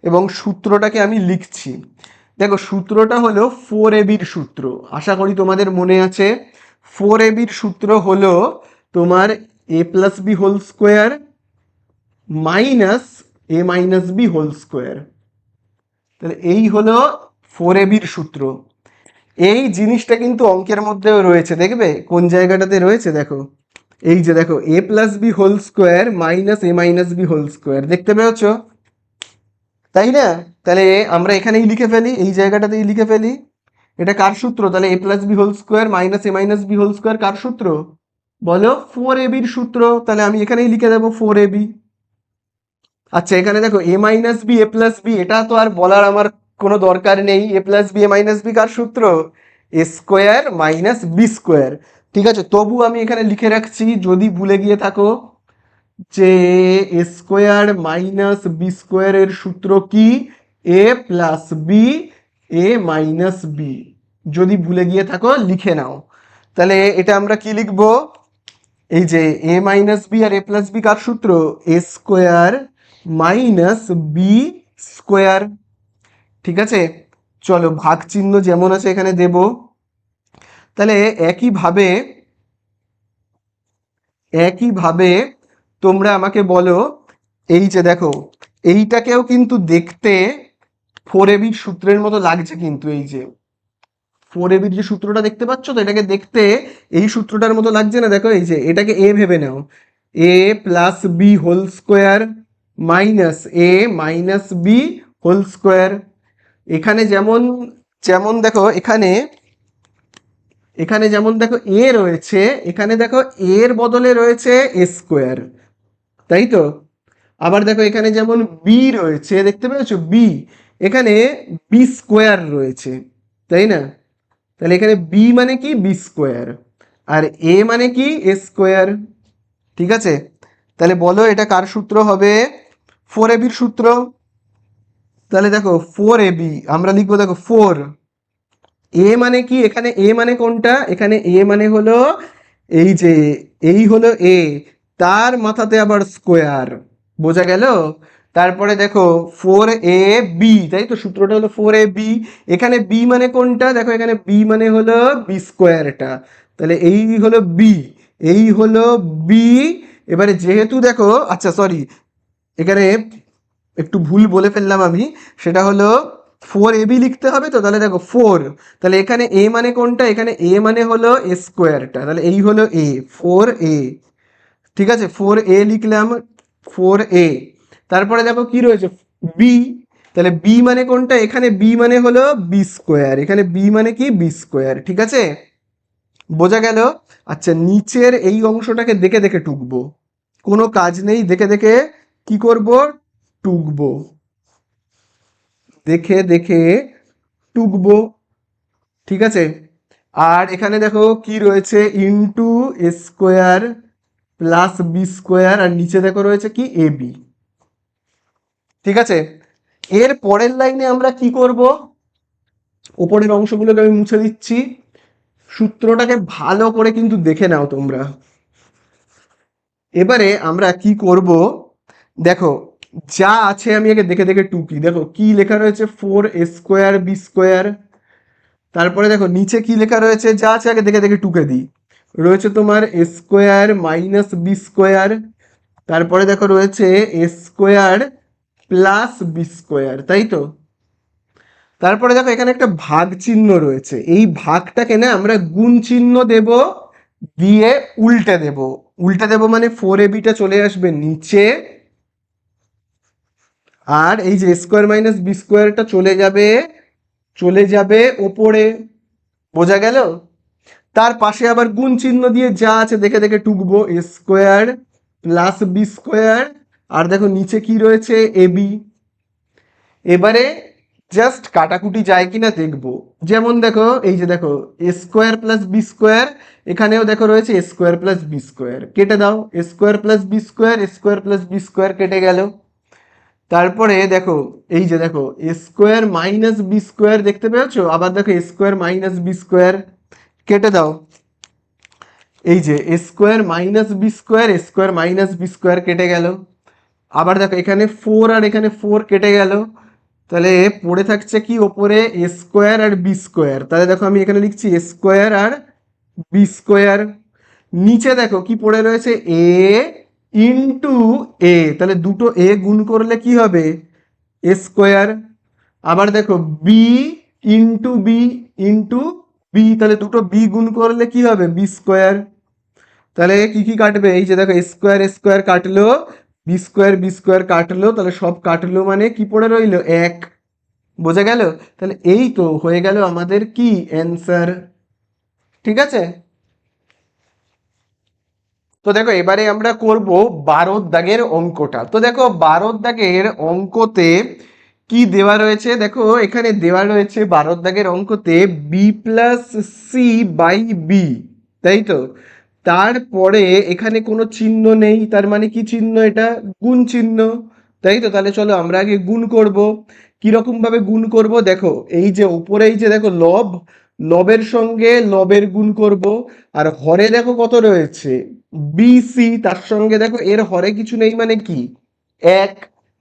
এবং সূত্রটাকে আমি লিখছি। দেখো সূত্রটা হলো 4ab-র সূত্র, আশা করি তোমাদের মনে আছে। 4ab-র সূত্র হলো তোমার a plus b whole square minus a minus b whole square. তাহলে এই হলো 4ab-র সূত্র। এই জিনিসটা কিন্তু অঙ্কের মধ্যেও রয়েছে, দেখবে কোন জায়গাটাতে রয়েছে, দেখো এই যে দেখো a plus b whole square minus a minus b whole square, দেখতে পেয়েছ তাই না? তাহলে আমরা এখানেই লিখে ফেলি, এই জায়গাটাতেই লিখে ফেলি। এটা কার সূত্র? তাহলে a plus b whole square minus a minus b whole square কার সূত্র বলো? 4ab-র সূত্র। তাহলে আমি এখানেই লিখে দেবো 4ab। আচ্ছা এখানে দেখো এ minus B A plus B, এটা তো আর বলার আমার কোনো দরকার নেই। এ plus B A minus B কার সূত্র? এ স্কোয়ার মাইনাস বি স্কোয়ার। ঠিক আছে, তবু আমি এখানে লিখে রাখছি যদি ভুলে গিয়ে থাকো যে এ স্কোয়ার মাইনাস বি স্কোয়ারের সূত্র কি? এ plus B A minus B. যদি ভুলে গিয়ে থাকো লিখে নাও। তাহলে এটা আমরা কি লিখবো? এই যে এ মাইনাস বি আর এ প্লাস বি কার সূত্র? এ স্কোয়ার মাইনাস বি স্কোয়ার। ঠিক আছে, চলো ভাগ চিহ্ন যেমন আছে এখানে দেব। তাহলে একইভাবে একইভাবে তোমরা আমাকে বলো, এই যে দেখো এইটাকেও কিন্তু দেখতে 4ab-র সূত্রের মতো লাগছে, কিন্তু এই যে 4ab-র যে সূত্রটা দেখতে পাচ্ছ তো, এটাকে দেখতে এই সূত্রটার মতো লাগছে না? দেখো এই যে এটাকে এ ভেবে নাও, a plus b whole square minus a minus b whole square. এখানে যেমন যেমন দেখো এখানে এখানে যেমন দেখো এ রয়েছে, এখানে দেখো এর বদলে রয়েছে এ স্কোয়ার, তাই তো? আবার দেখো এখানে যেমন বি রয়েছে, দেখতে পেয়েছো বি, এখানে বি স্কোয়ার রয়েছে, তাই না? তাহলে এখানে বি মানে কি বি স্কোয়ার, আর এ মানে কি এ স্কোয়ার। ঠিক আছে, তাহলে বলো এটা কার সূত্র হবে? 4ab-র সূত্র। তাহলে দেখো 4ab আমরা লিখবো, দেখো 4 এ মানে কি, এখানে এ মানে কোনটা? এখানে এ মানে হলো এই যে এই হলো এ, তার মাথাতে আবার স্কোয়ার। বোঝা গেল? তারপরে দেখো 4ab, তাই তো সূত্রটা হলো 4ab। এখানে বি মানে কোনটা? দেখো এখানে বি মানে হলো বি স্কোয়ারটা, তাহলে এই হলো বি, এই হলো বি। এবারে যেহেতু দেখো, আচ্ছা সরি, এখানে একটু ভুল বলে ফেললাম আমি, সেটা হলো 4ab লিখতে হবে তো। তাহলে দেখো 4, তাহলে এখানে এ মানে কোনটা? এখানে এ মানে হলো এ স্কোয়ারটা, তাহলে এই হলো এ 4a। ঠিক আছে, 4a লিখলাম 4a। তারপরে দেখো কি রয়েছে বি, তাহলে বি মানে কোনটা? এখানে বি মানে হলো বি স্কোয়ার, এখানে বি মানে কি বি স্কোয়ার। ঠিক আছে, বোঝা গেল? আচ্ছা নিচের এই অংশটাকে দেখে দেখে টুকবো, কোনো কাজ নেই, দেখে দেখে কি করব? টুকবো, দেখে দেখে টুকবো। ঠিক আছে, আর এখানে দেখো কি রয়েছে into a square plus B square, আর নিচে দেখো রয়েছে কি এ বি। ঠিক আছে, এর পরের লাইনে আমরা কি করব? ওপরের অংশগুলোকে আমি মুছে দিচ্ছি, সূত্রটাকে ভালো করে কিন্তু দেখে নাও তোমরা। এবারে আমরা কি করব? দেখো যা আছে আমি আগে দেখে দেখে টুকি। দেখো কি লেখা রয়েছে 4a স্কোয়ার বি স্কোয়ার। তারপরে দেখো নিচে কি লেখা রয়েছে, যা আছে আগে দেখে দেখে টুকে দিই। রয়েছে তোমার এ স্কোয়ার মাইনাস বি স্কোয়ার, তারপরে দেখো রয়েছে a square plus B square, তাই তো? তারপরে দেখো এখানে একটা ভাগ চিহ্ন রয়েছে, এই ভাগটাকে না আমরা গুণ চিহ্ন দেব, দিয়ে উল্টে দেব। উল্টে দেবো মানে 4ab চলে আসবে নিচে, আর এই যে স্কোয়ার মাইনাস বি স্কোয়ারটা চলে যাবে ওপরে। বোঝা গেল? তার পাশে আবার গুণ চিহ্ন দিয়ে যা আছে দেখে দেখে টুকবো, এ স্কোয়ার প্লাস বি স্কোয়ার, আর দেখো নিচে কি রয়েছে, এবি। এবারে জাস্ট কাটাকুটি যায় কিনা দেখবো। যেমন দেখো এই যে দেখো এ স্কোয়ার প্লাস বি স্কোয়ার, এখানেও দেখো রয়েছে a square plus B square, কেটে দাও, এ স্কোয়ার প্লাস বি স্কোয়ার, এ স্কোয়ার প্লাস বি স্কোয়ার কেটে গেল। তারপরে দেখো এই যে দেখো এ স্কোয়ার মাইনাস বি স্কোয়ার দেখতে পেয়েছো, আবার দেখো এ স্কোয়ার মাইনাস বি স্কোয়ার, কেটে দাও। এই যে এ স্কোয়ার মাইনাস বি স্কোয়ার, এ স্কোয়ার মাইনাস বি স্কোয়ার কেটে গেল। আবার দেখো এখানে 4 আর এখানে 4 কেটে গেল। তাহলে পড়ে থাকছে কি ওপরে, এ স্কোয়ার আর বি স্কোয়ার। তাহলে দেখো আমি এখানে লিখছি এ স্কোয়ার আর বি স্কোয়ার। নিচে দেখো কি পড়ে রয়েছে, এ ইন্টু এ, তাহলে দুটো এ গুণ করলে কি হবে, এ স্কোয়ার। আবার দেখো বি ইন্টু বি, তাহলে দুটো বি গুণ করলে কি হবে, বি স্কোয়ার। তাহলে কি কি কাটবে, এই যে দেখো স্কোয়ার স্কোয়ার কাটলো, বি স্কোয়ার কাটলো, তাহলে সব কাটলো মানে কি পড়ে রইলো, এক। বোঝা গেল? তাহলে এই তো হয়ে গেল আমাদের কি অ্যান্সার। ঠিক আছে? তো দেখো এবারে আমরা করব 12 দাগের অঙ্কটা। তো দেখো 12 দাগের অঙ্কতে কি দেওয়া রয়েছে, দেখো এখানে দেওয়া রয়েছে 12 দাগের অঙ্কতে b plus c by b, তাই তো? তারপরে এখানে কোনো চিহ্ন নেই, তার মানে কি চিহ্ন, এটা গুণ চিহ্ন, তাই তো? তাহলে চলো আমরা আগে গুণ করব। কিরকম ভাবে গুণ করব, দেখো এই যে উপরে এই যে দেখো লব, লবের সঙ্গে লবের গুণ করব। আর হরে দেখো কত রয়েছে, বিসি, তার সঙ্গে দেখো এর হরে কিছু নেই মানে কি, এক,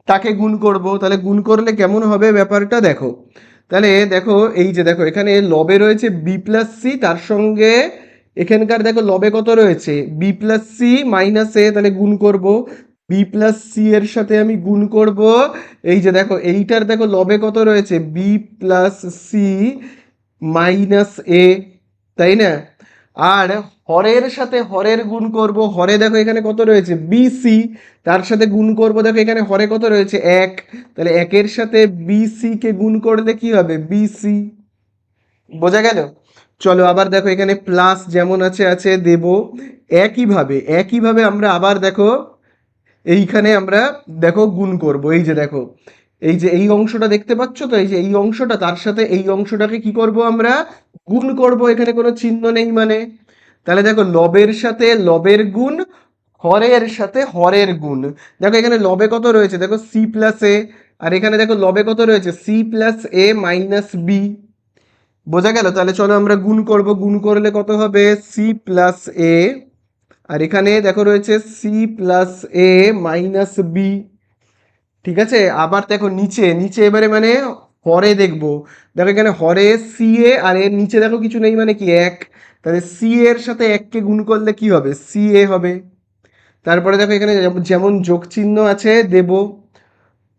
তাকে গুণ করব। তাহলে গুণ করলে কেমন হবে ব্যাপারটা দেখো। তাহলে দেখো এই যে দেখো এখানে লবে রয়েছে বি প্লাস সি, তার সঙ্গে এখানকার দেখো লবে কত রয়েছে, বি প্লাস সি মাইনাস এ, তাহলে গুণ করব। বি প্লাস সি এর সাথে আমি গুণ করব। এই যে দেখো এইটার দেখো লবে কত রয়েছে, বি প্লাস সি মাইনাস এ, তাই না? আর হরের সাথে হরের গুণ করব, হরে দেখো এখানে কত রয়েছে, বিসি, তার সাথে গুণ করব, দেখো এখানে হরে কত রয়েছে, এক, তাহলে একের সাথে বিসি কে গুণ করলে কি হবে, বিসি। বোঝা গেল? চলো আবার দেখো এখানে প্লাস যেমন আছে আছে দেব। একইভাবে আমরা আবার দেখো এইখানে আমরা দেখো গুণ করব। এই যে দেখো এই যে এই অংশটা দেখতে পাচ্ছ তো, এই যে এই অংশটা তার সাথে এই অংশটাকে কি করব আমরা, গুণ করব, এখানে কোনো চিহ্ন নেই মানে। তাহলে দেখো লবের সাথে লবের গুণ, হরের সাথে হরের গুণ। দেখো এখানে লবে কত রয়েছে, দেখো সি প্লাস এ, আর এখানে দেখো লবে কত রয়েছে, সি প্লাস এ মাইনাস বি। বোঝা গেল? তাহলে চলো আমরা গুণ করব, গুণ করলে কত হবে, সি প্লাস এ, আর এখানে দেখো রয়েছে সি প্লাস এ মাইনাস বি। ঠিক আছে? আবার দেখো নিচে নিচে এবারে মানে হরে দেখবো। দেখো এখানে হরে সি এ, আর এর নিচে দেখো কিছু নেই মানে কি, এক, তাহলে সি এর সাথে এককে গুণ করলে কি হবে, সি এ হবে। তারপরে দেখো এখানে যেমন যোগ চিহ্ন আছে দেব,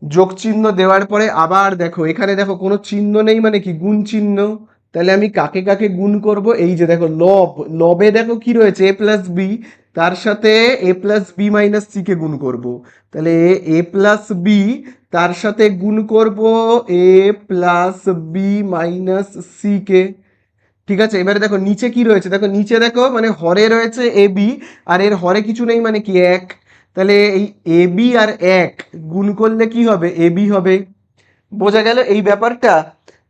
যোগ চিহ্ন দেওয়ার পরে আবার দেখো এখানে দেখো কোনো চিহ্ন নেই মানে কি, গুণ চিহ্ন। তাহলে আমি কাকে কাকে গুণ করব, এই যে দেখো লব, লবে দেখো কি রয়েছে, এ প্লাস বি, তার সাথে এ plus B minus C K গুণ করব। তাহলে এ প্লাস বি, তার সাথে গুণ করব এ plus B minus C K. ঠিক আছে? এবারে দেখো নিচে কি রয়েছে, দেখো নিচে দেখো মানে হরে রয়েছে এ বি, আর এর হরে কিছু নেই মানে কি, এক, তাহলে এই এ বি আর এক গুণ করলে কি হবে, এ বি হবে। বোঝা গেল এই ব্যাপারটা?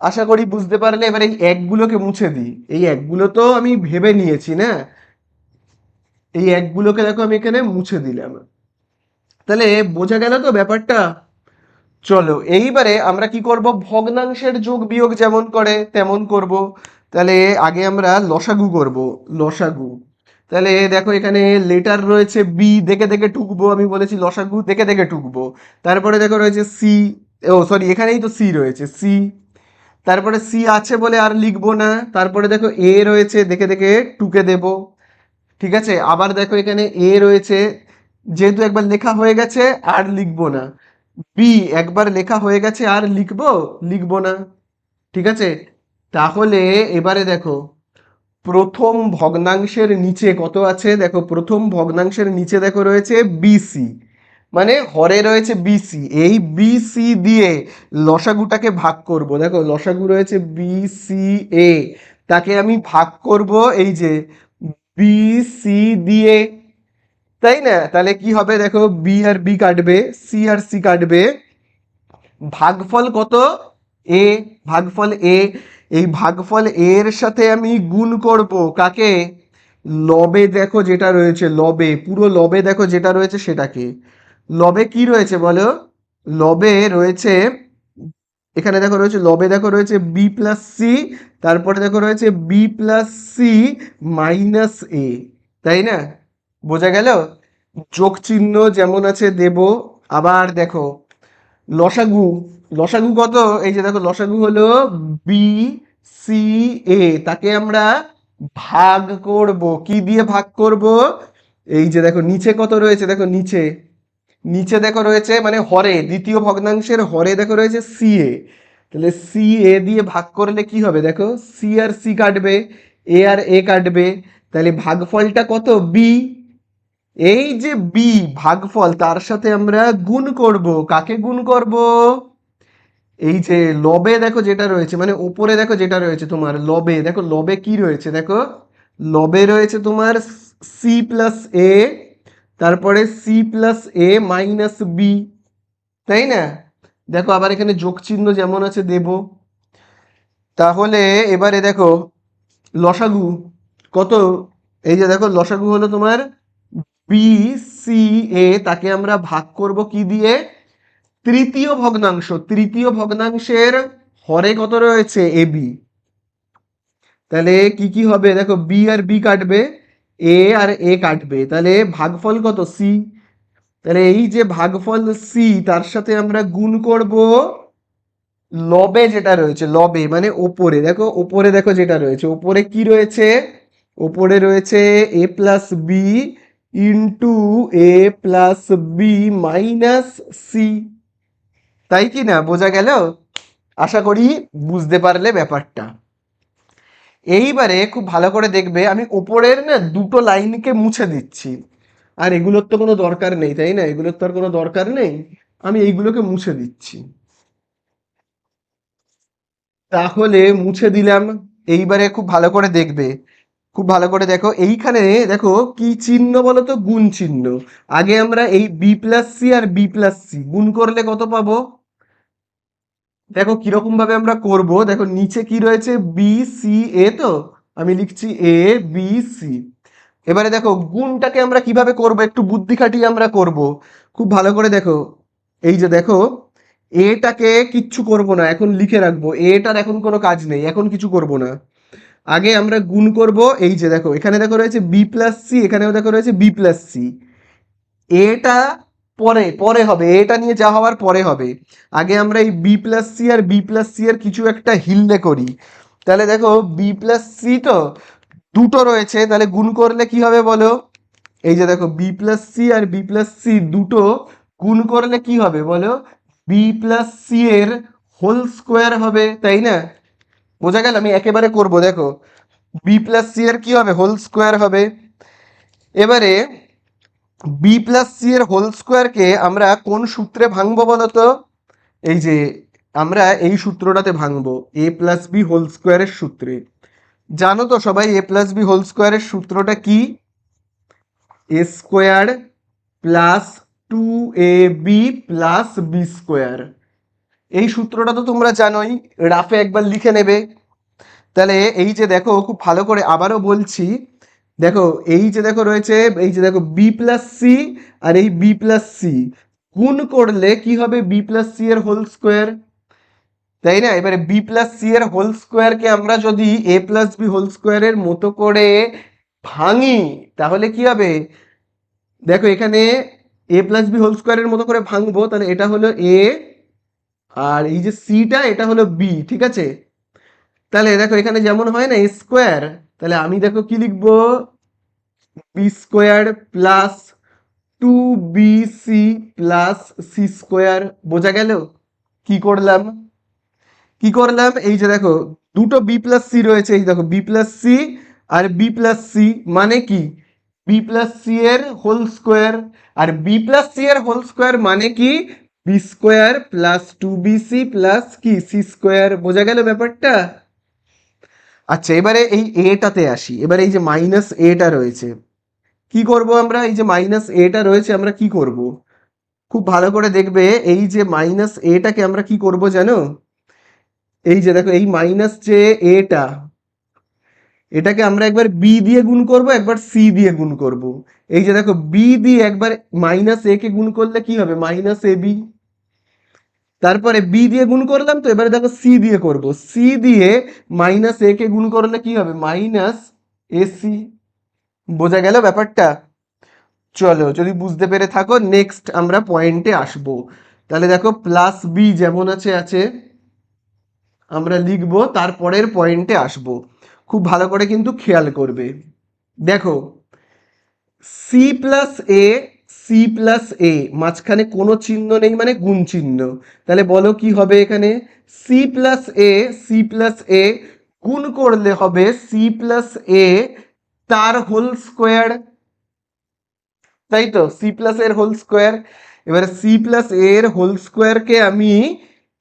আশা করি বুঝতে পারলে। এবার এই একগুলোকে মুছে দিই, এই একগুলো তো আমি ভেবে নিয়েছি না, এই একগুলোকে দেখো আমি এখানে মুছে দিলাম। তাহলে বোঝা গেল তো ব্যাপারটা? চলো এইবারে আমরা কি করব, ভগ্নাংশের যোগ বিয়োগ যেমন করে তেমন করব। তাহলে আগে আমরা লসাগু করব, লসাগু। তাহলে দেখো এখানে লেটার রয়েছে বি, দেখে দেখে টুকবো, আমি বলেছি লসাগু দেখে দেখে টুকবো। তারপরে দেখো রয়েছে সি, ও সরি এখানেই তো সি রয়েছে, সি। তারপরে সি আছে বলে আর লিখবো না। তারপরে দেখো এ রয়েছে, দেখে দেখে টুকে দেব। ঠিক আছে? আবার দেখো এখানে এ রয়েছে, যেহেতু একবার লেখা হয়ে গেছে আর লিখবো না। বি একবার লেখা হয়ে গেছে আর লিখবো না। ঠিক আছে? তাহলে এবারে দেখো প্রথম ভগ্নাংশের নিচে কত আছে দেখো, প্রথম ভগ্নাংশের নিচে দেখো রয়েছে বিসি, মানে হরে রয়েছে বিসি। এই বিসি দিয়ে লসাগুটাকে ভাগ করব, দেখো লসাগু রয়েছে বিসি এ, তাকে আমি ভাগ করব এই যে বিসি দিয়ে, তাই না? তাহলে কি হবে দেখো, বি আর বি কাটবে, সি আর সি কাটবে, ভাগফল কত, এ, ভাগফল এ। এই ভাগফল এর সাথে আমি গুণ করব কাকে, লবে দেখো যেটা রয়েছে, লবে পুরো লবে দেখো যেটা রয়েছে সেটাকে। লবে কি রয়েছে বলো, লবে রয়েছে, এখানে দেখো রয়েছে লবে দেখো রয়েছে বি প্লাস সি, তারপরে দেখো রয়েছে বি প্লাস সি মাইনাস এ, তাই না? বোঝা গেল? যোগ চিহ্ন যেমন আছে দেব। আবার দেখো লসাগু, লসাগু কত, এই যে দেখো লসাগু হলো বি সি এ, তাকে আমরা ভাগ করব, কি দিয়ে ভাগ করব, এই যে দেখো নিচে কত রয়েছে, দেখো নিচে, নিচে দেখো রয়েছে মানে হরে, দ্বিতীয় ভগ্নাংশের হরে দেখো রয়েছে সি এ, তাহলে সি এ দিয়ে ভাগ করলে কি হবে দেখো, সি আর সি কাটবে, এ আর এ কাটবে, তাহলে ভাগফলটা কত, বি। এই যে বি ভাগফল, তার সাথে আমরা গুণ করব, কাকে গুণ করব, এই যে লবে দেখো যেটা রয়েছে, মানে ওপরে দেখো যেটা রয়েছে তোমার লবে, দেখো লবে কি রয়েছে দেখো, লবে রয়েছে তোমার সি প্লাস এ, তারপরে সি প্লাস এ মাইনাস বি, তাই না? দেখো আবার এখানে যোগ চিহ্ন যেমন আছে দেব। তাহলে এবারে দেখো লসাগু কত, এই যে দেখো লসাগু হলো তোমার বি সি এ, তাকে আমরা ভাগ করব কি দিয়ে, তৃতীয় ভগ্নাংশ, তৃতীয় ভগ্নাংশের হরে কত রয়েছে এ বি, তাহলে কি কি হবে দেখো, বি আর বি কাটবে, এ আর এ কাটবে, তাহলে ভাগফল কত, সি। তাহলে এই যে ভাগফল সি, তার সাথে আমরা গুণ করব লবে যেটা রয়েছে, লবে মানে ওপরে দেখো, ওপরে দেখো যেটা রয়েছে, ওপরে কি রয়েছে, ওপরে রয়েছে এ প্লাস বি ইন্টু এ প্লাস বি মাইনাস সি, তাই কি না? বোঝা গেল? আশা করি বুঝতে পারলে ব্যাপারটা। এইবারে খুব ভালো করে দেখবে, আমি ওপরের না দুটো লাইনকে মুছে দিচ্ছি, আর এগুলোর তো কোনো দরকার নেই, তাই না? এগুলোর তো আর কোনো দরকার নেই, আমি এইগুলোকে মুছে দিচ্ছি। তাহলে মুছে দিলাম। এইবারে খুব ভালো করে দেখবে, খুব ভালো করে দেখো, এইখানে দেখো কি চিহ্ন বলো তো, গুণ চিহ্ন। আগে আমরা এই বি প্লাস সি আর বি প্লাস সি গুণ করলে কত পাবো, দেখো কিরকম ভাবে আমরা করব, দেখো নিচে কি রয়েছে বি সি এ, তো আমি লিখছি এ বি সি। এবারে দেখো গুণটাকে আমরা কিভাবে করব, একটু বুদ্ধি খাটিয়ে আমরা করব। খুব ভালো করে দেখো, এই যে দেখো এটাকে কিচ্ছু করব না, এখন লিখে রাখবো, এটার এখন কোনো কাজ নেই, এখন কিছু করব না। আগে আমরা গুণ করব, এই যে দেখো এখানে দেখো রয়েছে বি প্লাস সি, এখানেও দেখো রয়েছে বি প্লাস সি, এটা পরে পরে হবে, এটা নিয়ে যা হওয়ার পরে হবে। আগে আমরা এই বি প্লাস সি আর বি প্লাস সি এর কিছু একটা হিললে করি। তাহলে দেখো বি প্লাস সি তো দুটো রয়েছে, তাহলে গুণ করলে কি হবে বলো, এই যে দেখো বি প্লাস সি আর বি প্লাস সি দুটো গুণ করলে কি হবে বলো, বি প্লাস সি এর হোল স্কোয়ার হবে, তাই না? বোঝা গেল? আমি একেবারে করব, দেখো বি প্লাস সি এর কি হবে, হোল স্কোয়ার হবে। এবারে বি প্লাস সি এর হোল স্কোয়ারকে আমরা কোন সূত্রে ভাঙবো বলো তো, এই যে আমরা এই সূত্রটাতে ভাঙবো, এ প্লাস বি হোল স্কোয়ারের সূত্রে। জানো তো সবাই এ প্লাস বি হোল স্কোয়ারের সূত্রটা কি, এ square plus two A B plus B square. এই সূত্রটা তো তোমরা জানোই, রাফে একবার লিখে নেবে। তাহলে এই যে দেখো খুব ভালো করে আবারও বলছি, দেখো এই যে দেখো রয়েছে, এই যে দেখো বি প্লাস সি আর এই বি প্লাস সি গুণ করলে কি হবে, বি প্লাস সি এর হোল স্কোয়ার, তাই না? এবারে বি প্লাস সি এর হোল স্কোয়ারকে আমরা যদি এ প্লাস বি হোল স্কোয়ারের মতো করে ভাঙি, তাহলে কি হবে দেখো, এখানে এ প্লাস বি হোল স্কোয়ারের মতো করে ভাঙবো, তাহলে এটা হলো এ, আর এই যে সিটা এটা হলো বি, ঠিক আছে? তাহলে দেখো এখানে যেমন হয় না স্কোয়ার, তাহলে আমি দেখো কি লিখবো, b square plus two B C plus c square. বোঝা গেল কি করলাম, কি করলাম? এই যে দেখো দুটো বি প্লাস সি রয়েছে, এই দেখো বি প্লাস সি আর বি প্লাস সি মানে কি, বি প্লাস সি এর হোল স্কোয়ার। আর বি প্লাস সি এর হোল স্কোয়ার মানে কি, B square plus two B C plus কি সি স্কোয়ার। বোঝা গেল ব্যাপারটা? আচ্ছা, এবারে এই এটাতে আসি। এবারে এই যে মাইনাস এটা রয়েছে, কি করব আমরা? এই যে মাইনাস এটা রয়েছে আমরা কি করব? খুব ভালো করে দেখবে, এই যে মাইনাস এটাকে আমরা কি করব জানো? এই যে দেখো, এই মাইনাস যে এটা, এটাকে আমরা একবার বি দিয়ে গুণ করব, একবার সি দিয়ে গুণ করব। এই যে দেখো, বি দিয়ে একবার মাইনাস এ কে গুণ করলে কি হবে? Minus A B. তারপরে বি দিয়ে গুণ করলাম, তো এবারে দেখো সি দিয়ে করব। সি দিয়ে মাইনাস এ কে গুণ করলে কি হবে? Minus AC. বোঝা গেল ব্যাপারটা? চলো, যদি বুঝতে পেরে থাকো নেক্সট আমরা পয়েন্টে আসবো। তাহলে দেখো, প্লাস বি যেমন আছে আছে আমরা লিখবো, তারপরের পয়েন্টে আসবো। খুব ভালো করে কিন্তু খেয়াল করবে। দেখো, সি প্লাস এ, সি প্লাস এ, মাঝখানে কোনো চিহ্ন নেই মানে গুণ চিহ্ন। তাহলে বলো কি হবে এখানে? সি প্লাস এ, সি প্লাস এ গুণ করলে হবে সি প্লাস এ তার হোল স্কোয়ার। তাই তো, সি প্লাস এর হোল স্কোয়ার। এবারে সি প্লাস এর হোল স্কোয়ারকে আমি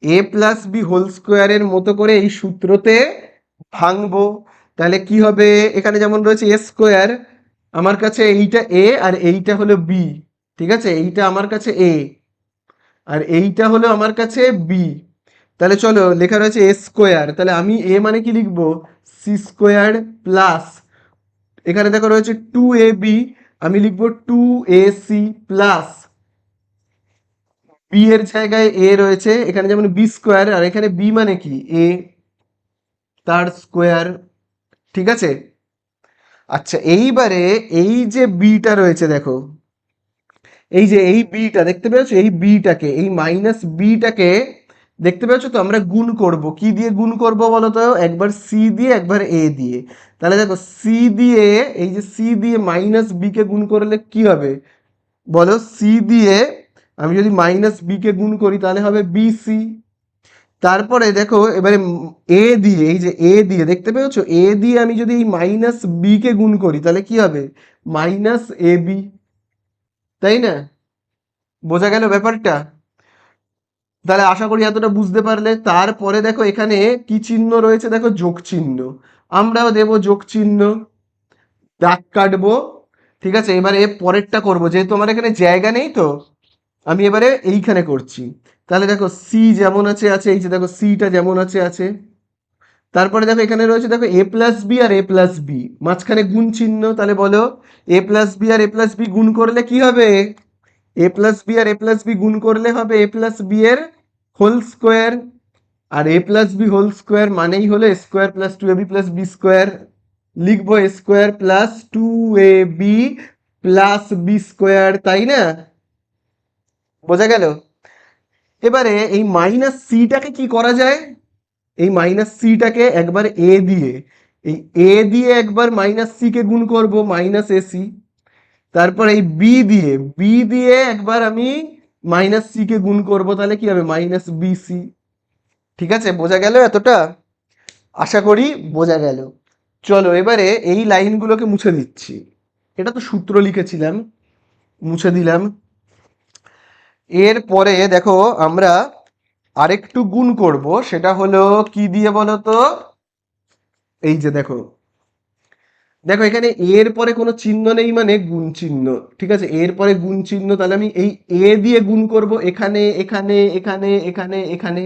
এ প্লাস বি হোল স্কোয়ারের মতো করে এই সূত্রতে ভাঙবো। তাহলে কি হবে? এখানে যেমন রয়েছে এ স্কোয়ার, আমার কাছে এইটা এ আর এইটা হলো বি। ঠিক আছে, এইটা আমার কাছে এ আর এইটা হলো আমার কাছে বি। তাহলে চলো, লেখা রয়েছে এ স্কোয়ার, তাহলে আমি এ মানে কি লিখবো? সি স্কোয়ার প্লাস, এখানে দেখো রয়েছে টু এ বি, আমি লিখবো two A C plus, B এর জায়গায় এ রয়েছে, এখানে যেমন বি স্কোয়ার, আর এখানে বি মানে কি এ, তার স্কোয়ার। ঠিক আছে। আচ্ছা, এইবারে এই যে বিটা রয়েছে দেখো, এই যে এই বিটা দেখতে পেয়েছো, এই বিটাকে, এই মাইনাস বিটাকে দেখতে পেয়েছো তো? আমরা গুণ করব, কি দিয়ে গুণ করব বলো তো? একবার সি দিয়ে, একবার এ দিয়ে। তাহলে দেখো, সি দিয়ে, এই যে সি দিয়ে মাইনাস বি কে গুণ করলে কি হবে বলো? সি দিয়ে আমি যদি মাইনাস বি কে গুণ করি তাহলে হবে বি সি। তারপরে দেখো, এবারে এ দিয়ে, এই যে এ দিয়ে দেখতে পেয়েছো, এ দিয়ে আমি যদি এই মাইনাস বি কে গুণ করি তাহলে কি হবে? Minus A B. তাই না? বোঝা গেল ব্যাপারটা? তাহলে আশা করি এতটা বুঝতে পারলে। তারপরে দেখো, এখানে কি চিহ্ন রয়েছে দেখো? যোগ চিহ্ন। আমরাও দেব যোগ চিহ্ন, দাগ কাটবো। ঠিক আছে, এবারে পরেরটা করব, যেহেতু আমার এখানে জায়গা নেই তো আমি এবারে এইখানে করছি। তাহলে দেখো, সি যেমন আছে আছে, এই যে দেখো সিটা যেমন আছে আছে। তারপরে দেখো, এখানে রয়েছে দেখো a plus B R A plus B, মাঝখানে গুণ চিহ্ন। তাহলে বলো, এ প্লাস বি আর এ প্লাস বি গুণ করলে কি হবে? এ প্লাস বি আর এ প্লাস বি গুণ করলে হবে এ প্লাস বি এর হোল স্কোয়ার। আর এ প্লাস বি হোল স্কোয়ার মানেই হলো square plus two A B plus B square. লিখবো square plus two A B plus B square. তাই না? বোঝা গেল? এবারে এই মাইনাস সিটাকে কি করা যায়? এই মাইনাস সিটাকে একবার এ দিয়ে, এই এ দিয়ে একবার মাইনাস সি কে গুণ করব, মাইনাস এ সি। তারপর এই বি দিয়ে একবার আমি মাইনাস সি কে গুণ করব, তাহলে কি হবে? Minus B C. ঠিক আছে, বোঝা গেল এতটা? আশা করি বোঝা গেল। চলো, এবারে এই লাইনগুলোকে মুছে দিচ্ছি। এটা তো সূত্র লিখেছিলাম, মুছে দিলাম। এরপরে দেখো, আমরা আরেকটু গুণ করব, সেটা হলো কি দিয়ে বলো তো? এই যে দেখো, দেখো এখানে এর পরে কোনো চিহ্ন নেই মানে গুণ চিহ্ন। ঠিক আছে, এর পরে গুণ চিহ্ন, তাহলে আমি এই এ দিয়ে গুণ করব এখানে, এখানে, এখানে, এখানে, এখানে।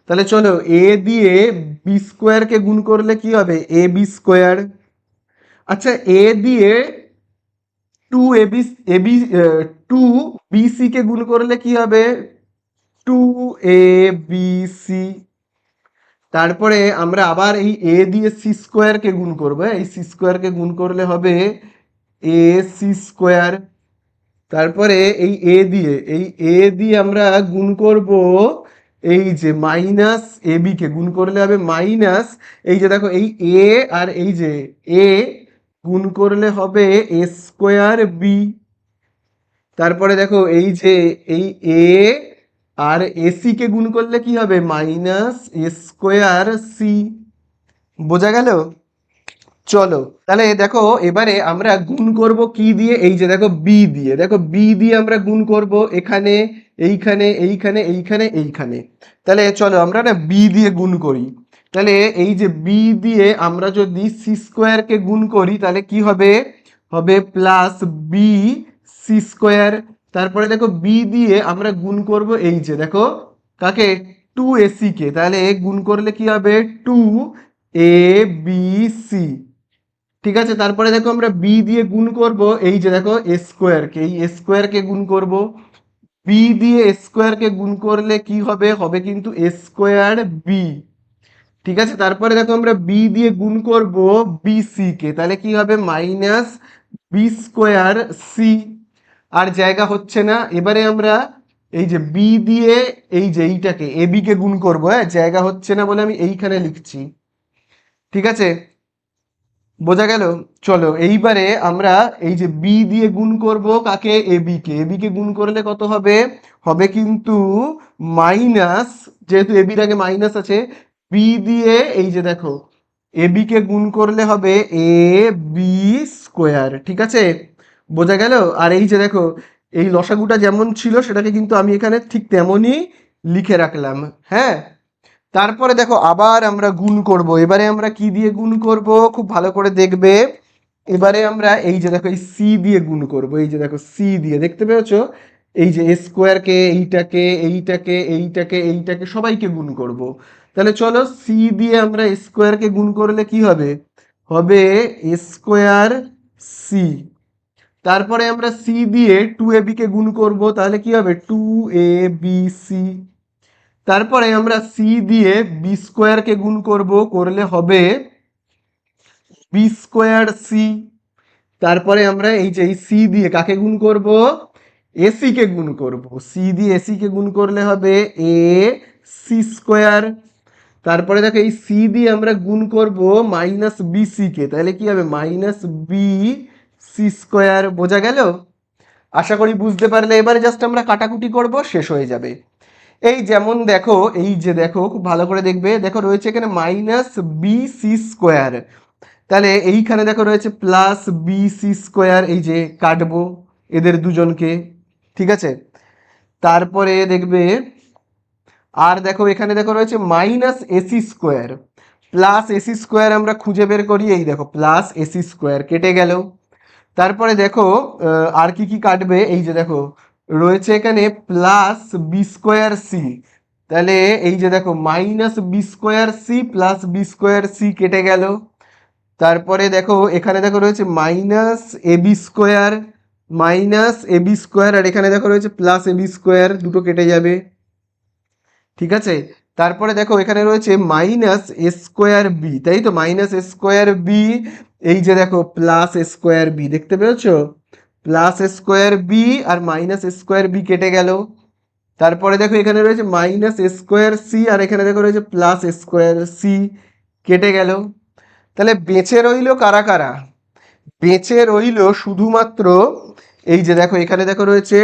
তাহলে চলো, এ দিয়ে বি স্কোয়ারকে গুণ করলে কি হবে? এ বি স্কোয়ার। আচ্ছা, এ দিয়ে two A B, A B, two B C K গুণ করলে কি হবে? Two A B C. তারপরে আমরা আবার এই এ দিয়ে সি স্কোয়ারকে গুণ করবো, এই সি স্কোয়ারকে গুণ করলে হবে এ সি স্কোয়ার। তারপরে এই এ দিয়ে আমরা গুণ করব এই যে মাইনাস এ বি কে গুণ করলে হবে মাইনাস, এই যে দেখো এই এ আর এই যে এ গুণ করলে হবে এ স্কোয়ার বি। তারপরে দেখো, এই যে এই এ আর এসি কে গুণ করলে কি হবে? মাইনাস এ স্কোয়ার সি। বোঝা গেল? চলো তাহলে দেখো এবারে আমরা গুণ করব কি দিয়ে, এই যে দেখো বি দিয়ে, দেখো বি দিয়ে আমরা গুণ করব এখানে, এইখানে, এইখানে, এইখানে, এইখানে। তাহলে চলো আমরা না বি দিয়ে গুণ করি। তাহলে এই যে বি দিয়ে আমরা যদি সি স্কোয়ারকে গুণ করি তাহলে কি হবে, হবে প্লাস বি সি স্কোয়ার। তারপরে দেখো বি দিয়ে আমরা গুণ করব এই যে দেখো কাকে, টু এসি কে, তাহলে গুণ করলে কি হবে, টু এ বি সি। ঠিক আছে, তারপরে দেখো আমরা বি দিয়ে গুণ করব এই যে দেখো এ স্কোয়ারকে, এই এ স্কোয়ারকে গুণ করব। বি দিয়ে এ স্কোয়ারকে গুণ করলে কি হবে, হবে কিন্তু এ স্কোয়ার বি। ঠিক আছে, তারপরে দেখো আমরা বি দিয়ে গুণ করব বিসি কে, তাহলে কি হবে মাইনাস বি স্কোয়ার সি। আর জায়গা হচ্ছে না, এবারে আমরা এই যে বি দিয়ে এই যে এইটাকে এ বি কে গুণ করব, হ্যাঁ জায়গা হচ্ছে না বলে আমি এইখানে লিখছি। ঠিক আছে, বোঝা গেল। চলো এইবারে আমরা এই যে বি দিয়ে গুণ করব কাকে, A B K, A B কে গুণ করলে কত হবে, হবে কিন্তু মাইনাস, যেহেতু এ বির আগে মাইনাস আছে, বি দিয়ে এই যে দেখো এ বি কে গুণ করলে হবে এ বি স্কোয়ার। ঠিক আছে, বোঝা গেল। আর এই যে দেখো এই লসাগুটা যেমন ছিল সেটাকে কিন্তু আমি এখানে ঠিক তেমনই লিখে রাখলাম। হ্যাঁ, তারপরে দেখো আবার আমরা গুণ করব, এবারে আমরা কি দিয়ে গুণ করব খুব ভালো করে দেখবে। এবারে আমরা এই যে দেখো এই সি দিয়ে গুণ করব, এই যে দেখো সি দিয়ে, দেখতে পেয়েছো এই যে স্কোয়ারকে, এইটাকে, এইটাকে, এইটাকে, এইটাকে সবাইকে গুণ করব। তাহলে চলো সি দিয়ে আমরা স্কোয়ারকে গুণ করলে কি হবে, হবে স্কোয়ার সি। তারপরে আমরা সি দিয়ে টু এ বি কে গুণ করব, তাহলে কি হবে টু এ বি সি। তারপরে আমরা সি দিয়ে বি স্কোয়ারকে গুণ করব, করলে হবে বি স্কোয়ার সি। তারপরে আমরা এই যে এই সি দিয়ে কাকে গুণ করব, এসি কে গুণ করব, সি দিয়ে এসি কে গুণ করলে হবে এ সি স্কোয়ার। তারপরে দেখো এই সি দিয়ে আমরা গুণ করব মাইনাস বিসি কে, তাহলে কি হবে মাইনাস বি সি স্কোয়ার। বোঝা গেল, আশা করি বুঝতে পারলে। এবারে জাস্ট আমরা কাটাকুটি করব, শেষ হয়ে যাবে। এই যেমন দেখো এই যে দেখো খুব ভালো করে দেখবে, দেখো রয়েছে এখানে মাইনাস বি সি স্কোয়ার, তাহলে এইখানে দেখো রয়েছে প্লাস বি সি স্কোয়ার, এই যে কাটবো এদের দুজনকে। ঠিক আছে, তারপরে দেখবে আর দেখো এখানে দেখো রয়েছে minus AC square, plus AC square আমরা খুঁজে বের করি, এই দেখো প্লাস এসি স্কোয়ার কেটে গেল। তারপরে দেখো আর কি কি কাটবে, এই যে দেখো রয়েছে এখানে প্লাস বি স্কোয়ার সি, তাহলে এই যে দেখো minus B square C plus B square C কেটে গেল। তারপরে দেখো এখানে দেখো রয়েছে মাইনাস এ বি স্কোয়ার, মাইনাস এ বি স্কোয়ার, আর এখানে দেখো রয়েছে প্লাস এ বি স্কোয়ার, দুটো কেটে যাবে। ঠিক আছে, তারপরে দেখো এখানে রয়েছে মাইনাস এ স্কোয়ার বি, তাই তো মাইনাস এ স্কোয়ার বি, এই যে দেখো প্লাস এ স্কোয়ার বি, দেখতে পেয়েছো প্লাস এ স্কোয়ার বি আর মাইনাস এ স্কোয়ার বি কেটে গেল। তারপরে দেখো এখানে রয়েছে মাইনাস এ স্কোয়ার সি, আর এখানে দেখো রয়েছে প্লাস এ স্কোয়ার সি, কেটে গেল। তাহলে বেঁচে রইলো কারা কারা, বেঁচে রইলো শুধুমাত্র এই যে দেখো এখানে দেখো রয়েছে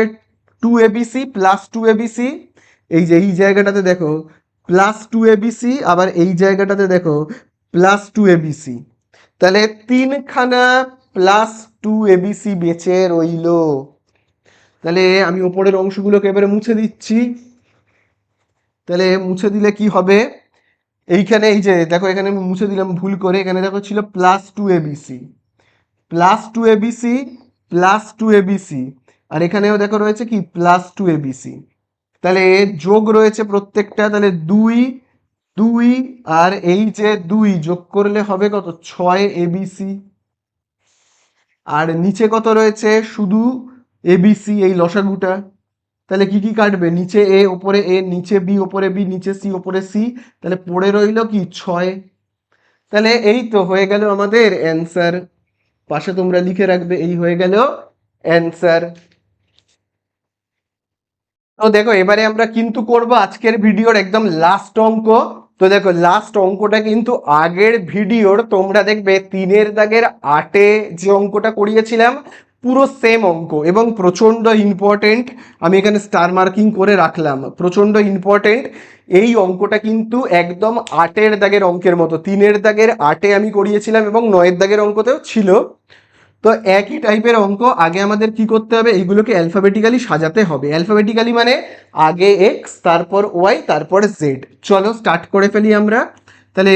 two ABC plus two ABC, এই যে এই জায়গাটাতে দেখো প্লাস টু এবিসি, আবার এই জায়গাটাতে দেখো প্লাস টু এবিসি। তাহলে তিনখানা প্লাস টু এবিসি বেঁচে রইলো। তাহলে আমি ওপরের অংশগুলোকে এবারে মুছে দিচ্ছি। তাহলে মুছে দিলে কি হবে, এইখানে এই যে দেখো এখানে আমি মুছে দিলাম ভুল করে, এখানে দেখো ছিল plus two ABC, plus two ABC, plus two ABC, আর এখানেও দেখো রয়েছে কি প্লাস টু এবিসি। তাহলে যোগ রয়েছে প্রত্যেকটা, তাহলে দুই দুই, আর এই যে দুই যোগ করলে হবে কত, ছয় এবিসি। আর নিচে কত রয়েছে, শুধু এবিসি এই লসাগুটা। তাহলে কি কি কাটবে, নিচে এ ওপরে এ, নিচে বি ওপরে বি, নিচে সি ওপরে সি, তাহলে পড়ে রইল কি ছয়। তাহলে এই তো হয়ে গেল আমাদের অ্যান্সার, পাশে তোমরা লিখে রাখবে, এই হয়ে গেল অ্যান্সার। তো দেখো এবারে আমরা কিন্তু করব আজকের ভিডিওর একদম লাস্ট অঙ্ক। তো দেখো লাস্ট অঙ্কটা কিন্তু আগের ভিডিওর তোমরা দেখবে তিনের দাগের 8-এ যে অঙ্কটা করিয়েছিলাম পুরো সেম অঙ্ক এবং প্রচণ্ড ইম্পর্টেন্ট। আমি এখানে স্টার মার্কিং করে রাখলাম, প্রচণ্ড ইম্পর্টেন্ট। এই অঙ্কটা কিন্তু একদম 8-এর দাগের অঙ্কের মতো, 3-এর দাগের 8-এ আমি করিয়েছিলাম এবং 9-এর দাগের অঙ্কতেও ছিল। তো একই টাইপের অঙ্ক। আগে আমাদের কি করতে হবে, এইগুলোকে অ্যালফাবেটিক্যালি সাজাতে হবে। অ্যালফাবেটিক্যালি মানে আগে এক্স, তারপর ওয়াই, তারপর জেড। চলো স্টার্ট করে ফেলি আমরা। তাহলে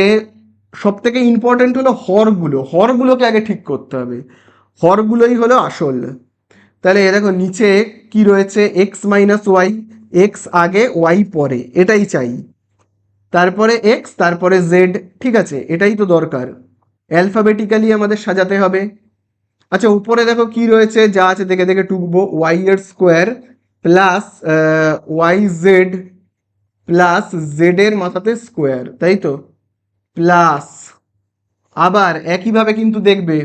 সব থেকে ইম্পর্টেন্ট হলো হরগুলো, হরগুলোকে আগে ঠিক করতে হবে, হরগুলোই হলো আসল। তাহলে দেখো নিচে কি রয়েছে, এক্স মাইনাস ওয়াই, এক্স আগে ওয়াই পরে, এটাই চাই। তারপরে এক্স, তারপরে জেড, ঠিক আছে, এটাই তো দরকার। অ্যালফাবেটিক্যালি আমাদের সাজাতে হবে। আচ্ছা উপরে দেখো কি রয়েছে, যা আছে দেখে দেখে টুকবো, ওয়াই এর square plus Y Z plus Z এর মাথাতে স্কোয়ার, তাই তো, প্লাস আবার একইভাবে কিন্তু দেখবে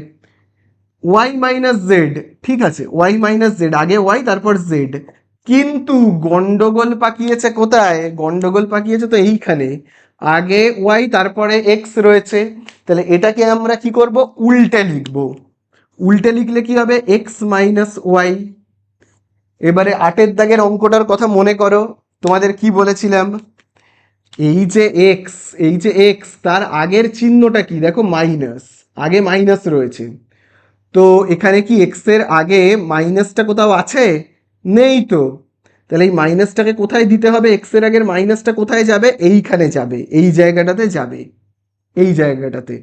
ওয়াই মাইনাস জেড, ঠিক আছে, ওয়াই মাইনাস জেড, আগে ওয়াই তারপর জেড। কিন্তু গন্ডগোল পাকিয়েছে কোথায়, গন্ডগোল পাকিয়েছে তো এইখানে, আগে ওয়াই তারপরে এক্স রয়েছে। তাহলে এটাকে আমরা কি করব, উল্টে লিখবো। উল্টে লিখলে কি হবে, এক্স মাইনাস ওয়াই। এবারে 8-এর দাগের অঙ্কটার কথা মনে করো, তোমাদের কি বলেছিলাম, এই যে এক্স, এই যে এক্স, তার আগের চিহ্নটা কি দেখো, মাইনাস, আগে মাইনাস রয়েছে। তো এখানে কি এক্স এর আগে মাইনাসটা কোথাও আছে, নেই তো। তাহলে এই মাইনাসটাকে কোথায় দিতে হবে, এক্স এর আগের মাইনাসটা কোথায় যাবে, এইখানে যাবে, এই জায়গাটাতে যাবে, এই জায়গাটাতে।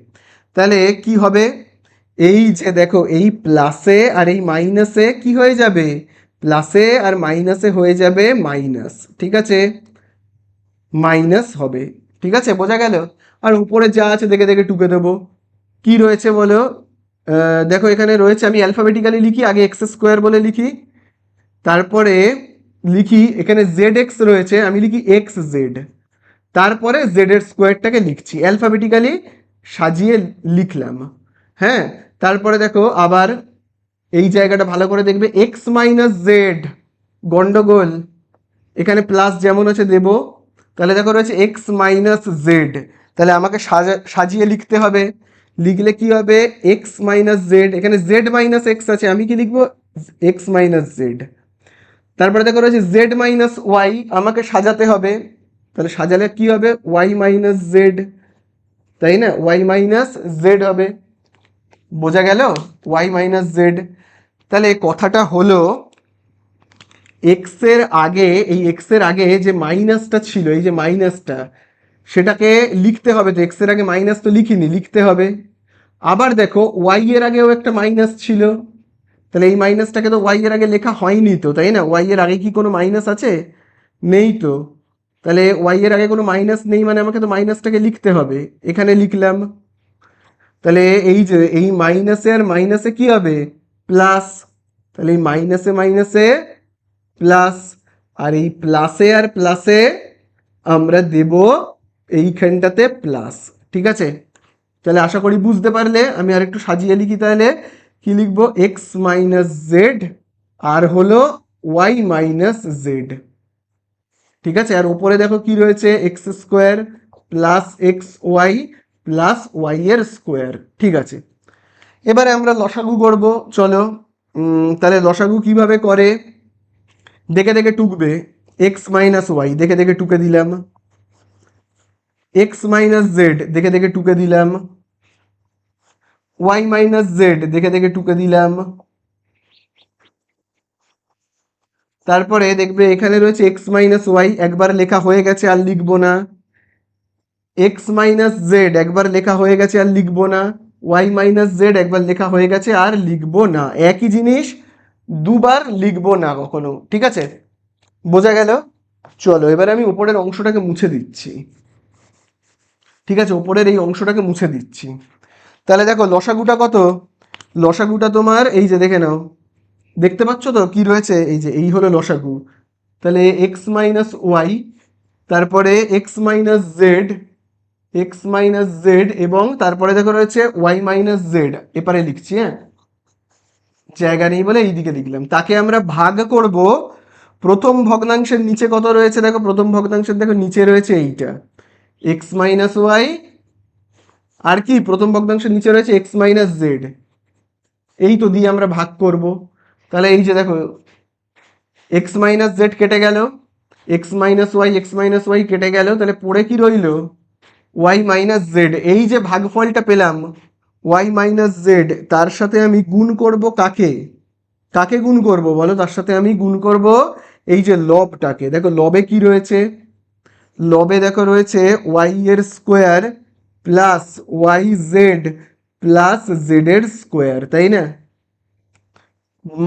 তাহলে কি হবে, এই যে দেখো এই প্লাসে আর এই মাইনাসে কি হয়ে যাবে, প্লাসে আর মাইনাসে হয়ে যাবে মাইনাস, ঠিক আছে, মাইনাস হবে, ঠিক আছে, বোঝা গেল। আর উপরে যা আছে দেখে দেখে টুকে দেবো। কি রয়েছে বলো, দেখো এখানে রয়েছে, আমি অ্যালফাবেটিক্যালি লিখি, আগে এক্স স্কোয়ার বলে লিখি, তারপরে লিখি এখানে জেড এক্স রয়েছে, আমি লিখি এক্স জেড, তারপরে জেড এর স্কোয়ারটাকে লিখছি, অ্যালফাবেটিক্যালি সাজিয়ে লিখলাম। হ্যাঁ, তারপরে দেখো আবার এই জায়গাটা ভালো করে দেখবে, এক্স মাইনাস জেড, গন্ডগোল, এখানে প্লাস যেমন আছে দেব। তাহলে দেখো রয়েছে এক্স মাইনাস জেড, তাহলে আমাকে সাজিয়ে লিখতে হবে। লিখলে কি হবে, এক্স মাইনাস জেড, এখানে জেড মাইনাস এক্স আছে, আমি কি লিখবো, এক্স মাইনাস জেড। তারপরে দেখো রয়েছে জেড মাইনাস ওয়াই, আমাকে সাজাতে হবে। তাহলে সাজালে কি হবে, ওয়াই মাইনাস জেড, তাই না, ওয়াই মাইনাস জেড হবে, বোঝা গেল, ওয়াই মাইনাস জেড। তাহলে কথাটা হলো এক্স এর আগে, এই এক্স এর আগে যে মাইনাসটা ছিল, এই যে মাইনাসটা, সেটাকে লিখতে হবে। তো এক্স এর আগে মাইনাস তো লিখিনি, লিখতে হবে। আবার দেখো ওয়াই এর আগেও একটা মাইনাস ছিল, তাহলে এই মাইনাসটাকে তো ওয়াই এর আগে লেখা হয়নি তো, তাই না, ওয়াই এর আগে কি কোনো মাইনাস আছে, নেই তো। তাহলে ওয়াই এর আগে কোনো মাইনাস নেই মানে আমাকে তো মাইনাসটাকে লিখতে হবে, এখানে লিখলাম। তাহলে এই যে এই মাইনাসে আর মাইনাসে কি হবে, প্লাস, তাহলে এই মাইনাসে মাইনাসে প্লাস, আর এই প্লাসে আর প্লাসে আমরা দেব এইখানটাতে প্লাস, ঠিক আছে। তাহলে আশা করি বুঝতে পারলে। আমি আর একটু সাজিয়ে লিখি, তাহলে কি লিখবো, এক্স মাইনাস জেড আর হলো ওয়াই মাইনাস জেড, ঠিক আছে। আর উপরে দেখো কি রয়েছে, X square plus X Y plus Y এর স্কোয়ার, ঠিক আছে। এবারে আমরা লসাগু করব, চলো। তাহলে লসাগু কিভাবে করে, দেখে দেখে টুকবে, এক্স মাইনাস ওয়াই দেখে দেখে টুকে দিলাম, এক্স মাইনাস জেড দেখে দেখে টুকে দিলাম, ওয়াই মাইনাস জেড দেখে দেখে টুকে দিলাম। তারপরে দেখবে এখানে রয়েছে এক্স মাইনাস ওয়াই, একবার লেখা হয়ে গেছে আর লিখবো না। এক্স মাইনাস জেড একবার লেখা হয়ে গেছে আর লিখবো না। ওয়াই মাইনাস জেড একবার লেখা হয়ে গেছে আর লিখবো না। একই জিনিস দুবার লিখবো না কখনো, ঠিক আছে, বোঝা গেল। চলো এবার আমি উপরের অংশটাকে মুছে দিচ্ছি, ঠিক আছে, উপরের এই অংশটাকে মুছে দিচ্ছি। তাহলে দেখো লসাগুটা কত, লসাগুটা তোমার এই যে দেখে নাও, দেখতে পাচ্ছ তো কি রয়েছে, এই যে এই হলো লসাগু। তাহলে এক্স মাইনাস ওয়াই, তারপরে x minus z, x minus Z, এবং তারপরে দেখো রয়েছে ওয়াই মাইনাস জেড, এপারে লিখছি, হ্যাঁ, জায়গা নেই বলে এইদিকে লিখলাম। তাকে আমরা ভাগ করব, প্রথম ভগ্নাংশের নিচে কত রয়েছে দেখো, প্রথম ভগ্নাংশের দেখো নিচে রয়েছে এইটা এক্স মাইনাস ওয়াই, আর কি প্রথম ভগ্নাংশের নিচে রয়েছে এক্স মাইনাস জেড, এই তো দিয়ে আমরা ভাগ করব। তাহলে এই যে দেখো এক্স মাইনাস জেড কেটে গেল, এক্স মাইনাস ওয়াই কেটে গেল, তাহলে পড়ে কি রইল ওয়াই মাইনাস জেড। এই যে ভাগফলটা পেলাম ওয়াই মাইনাস জেড, তার সাথে আমি গুণ করব কাকে, কাকে গুণ করব বলো, তার সাথে আমি গুণ করব এই যে লবটাকে। দেখো লবে কি রয়েছে, লবে দেখো রয়েছে ওয়াই এর square plus Y Z plus Z এর স্কোয়ার, তাই না,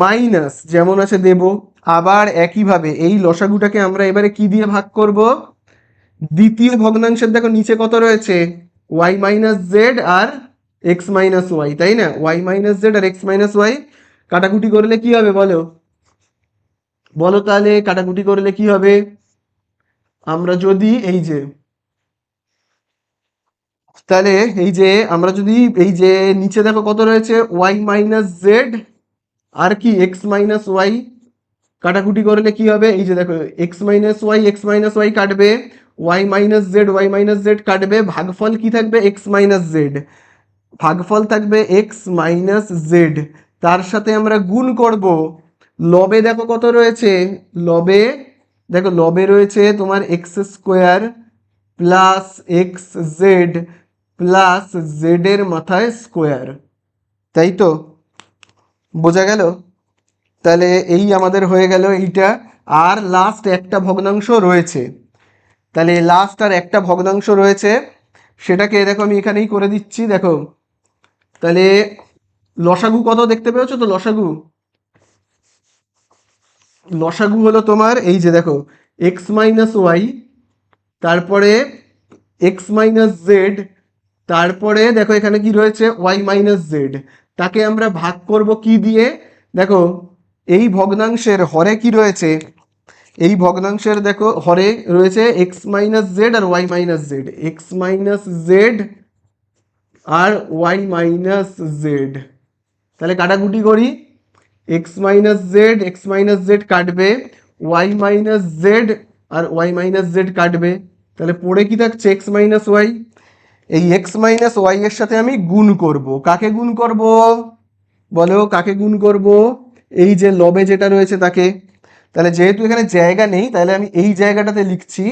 মাইনাস যেমন আছে দেব। আবার একইভাবে এই লসাগুটাকে আমরা এবারে কি দিয়ে ভাগ করব, দ্বিতীয় ভগ্নাংশের দেখো নিচে কত রয়েছে ওয়াই মাইনাস জেড আর এক্স মাইনাস ওয়াই, তাই না, ওয়াই মাইনাস জেড আর এক্স মাইনাস ওয়াই কাটাকুটি করলে কি হবে বলো, বলো তাহলে কাটাকুটি করলে কি হবে, আমরা যদি এই যে তাহলে এই যে আমরা যদি এই যে নিচে দেখো কত রয়েছে ওয়াই মাইনাস জেড আর কি এক্স মাইনাস ওয়াই, কাটাকুটি করলে কি হবে, এই যে দেখো এক্স মাইনাস ওয়াই কাটবে, ওয়াই মাইনাস জেড কাটবে, ভাগফল কি থাকবে এক্স মাইনাস জেড, ভাগফল থাকবে এক্স মাইনাস জেড, তার সাথে আমরা গুণ করব। লবে দেখো কত রয়েছে, লবে দেখো লবে রয়েছে তোমার x square plus x Z plus Z এর মাথায় স্কোয়ার, তাই তো, বোঝা গেল। তাহলে এই আমাদের হয়ে গেল এইটা। আর লাস্ট একটা ভগ্নাংশ রয়েছে, তাহলে লাস্ট আর একটা ভগ্নাংশ রয়েছে, সেটাকে দেখো আমি এখানেই করে দিচ্ছি। দেখো তাহলে লসাগু কত দেখতে পেয়েছো তো, লসাগু, লসাগু হলো তোমার এই যে দেখো এক্স মাইনাস ওয়াই, তারপরে এক্স মাইনাস জেড, তারপরে দেখো এখানে কি রয়েছে ওয়াই মাইনাস জেড, তাকে আমরা ভাগ করব কি দিয়ে, দেখো এই ভগ্নাংশের হরে কি রয়েছে, এই ভগ্নাংশের দেখো হরে রয়েছে এক্স মাইনাস জেড আর y minus z, x minus z আর ওয়াই মাইনাস জেড, তাহলে কাটাকুটি করি, এক্স মাইনাস জেড কাটবে, ওয়াই মাইনাস জেড আর ওয়াই মাইনাস জেড কাটবে, তাহলে পড়ে কি থাকছে এক্স মাইনাস ওয়াই। এই এক্স মাইনাস ওয়াই এর সাথে আমি গুণ করব, কাকে গুণ করব বলো, কাকে গুণ করব, এই যে লবে যেটা রয়েছে তাকে। তাহলে যেহেতু এখানে জায়গা নেই, তাহলে আমি এই জায়গাটাতে লিখছি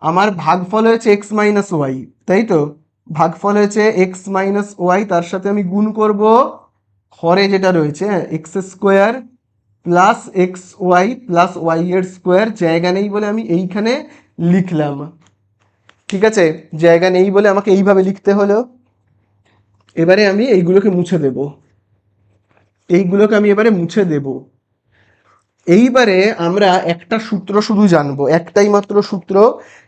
আমার ভাগফল হয়েছে এক্স মাইনাস ওয়াই, তাই তো, ভাগফল হয়েছে এক্স মাইনাস ওয়াই, তার সাথে আমি গুণ করব হরে যেটা রয়েছে X square plus X Y plus Y এর স্কোয়ার, জায়গা নেই বলে আমি এইখানে লিখলাম, ঠিক আছে, জায়গা নেই বলে আমাকে এইভাবে লিখতে হলো। এবারে আমি এইগুলোকে মুছে দেব, এইগুলোকে আমি এবারে মুছে দেব। এইবারে আমরা একটা সূত্র শুধু জানবো, একটাই মাত্র সূত্র,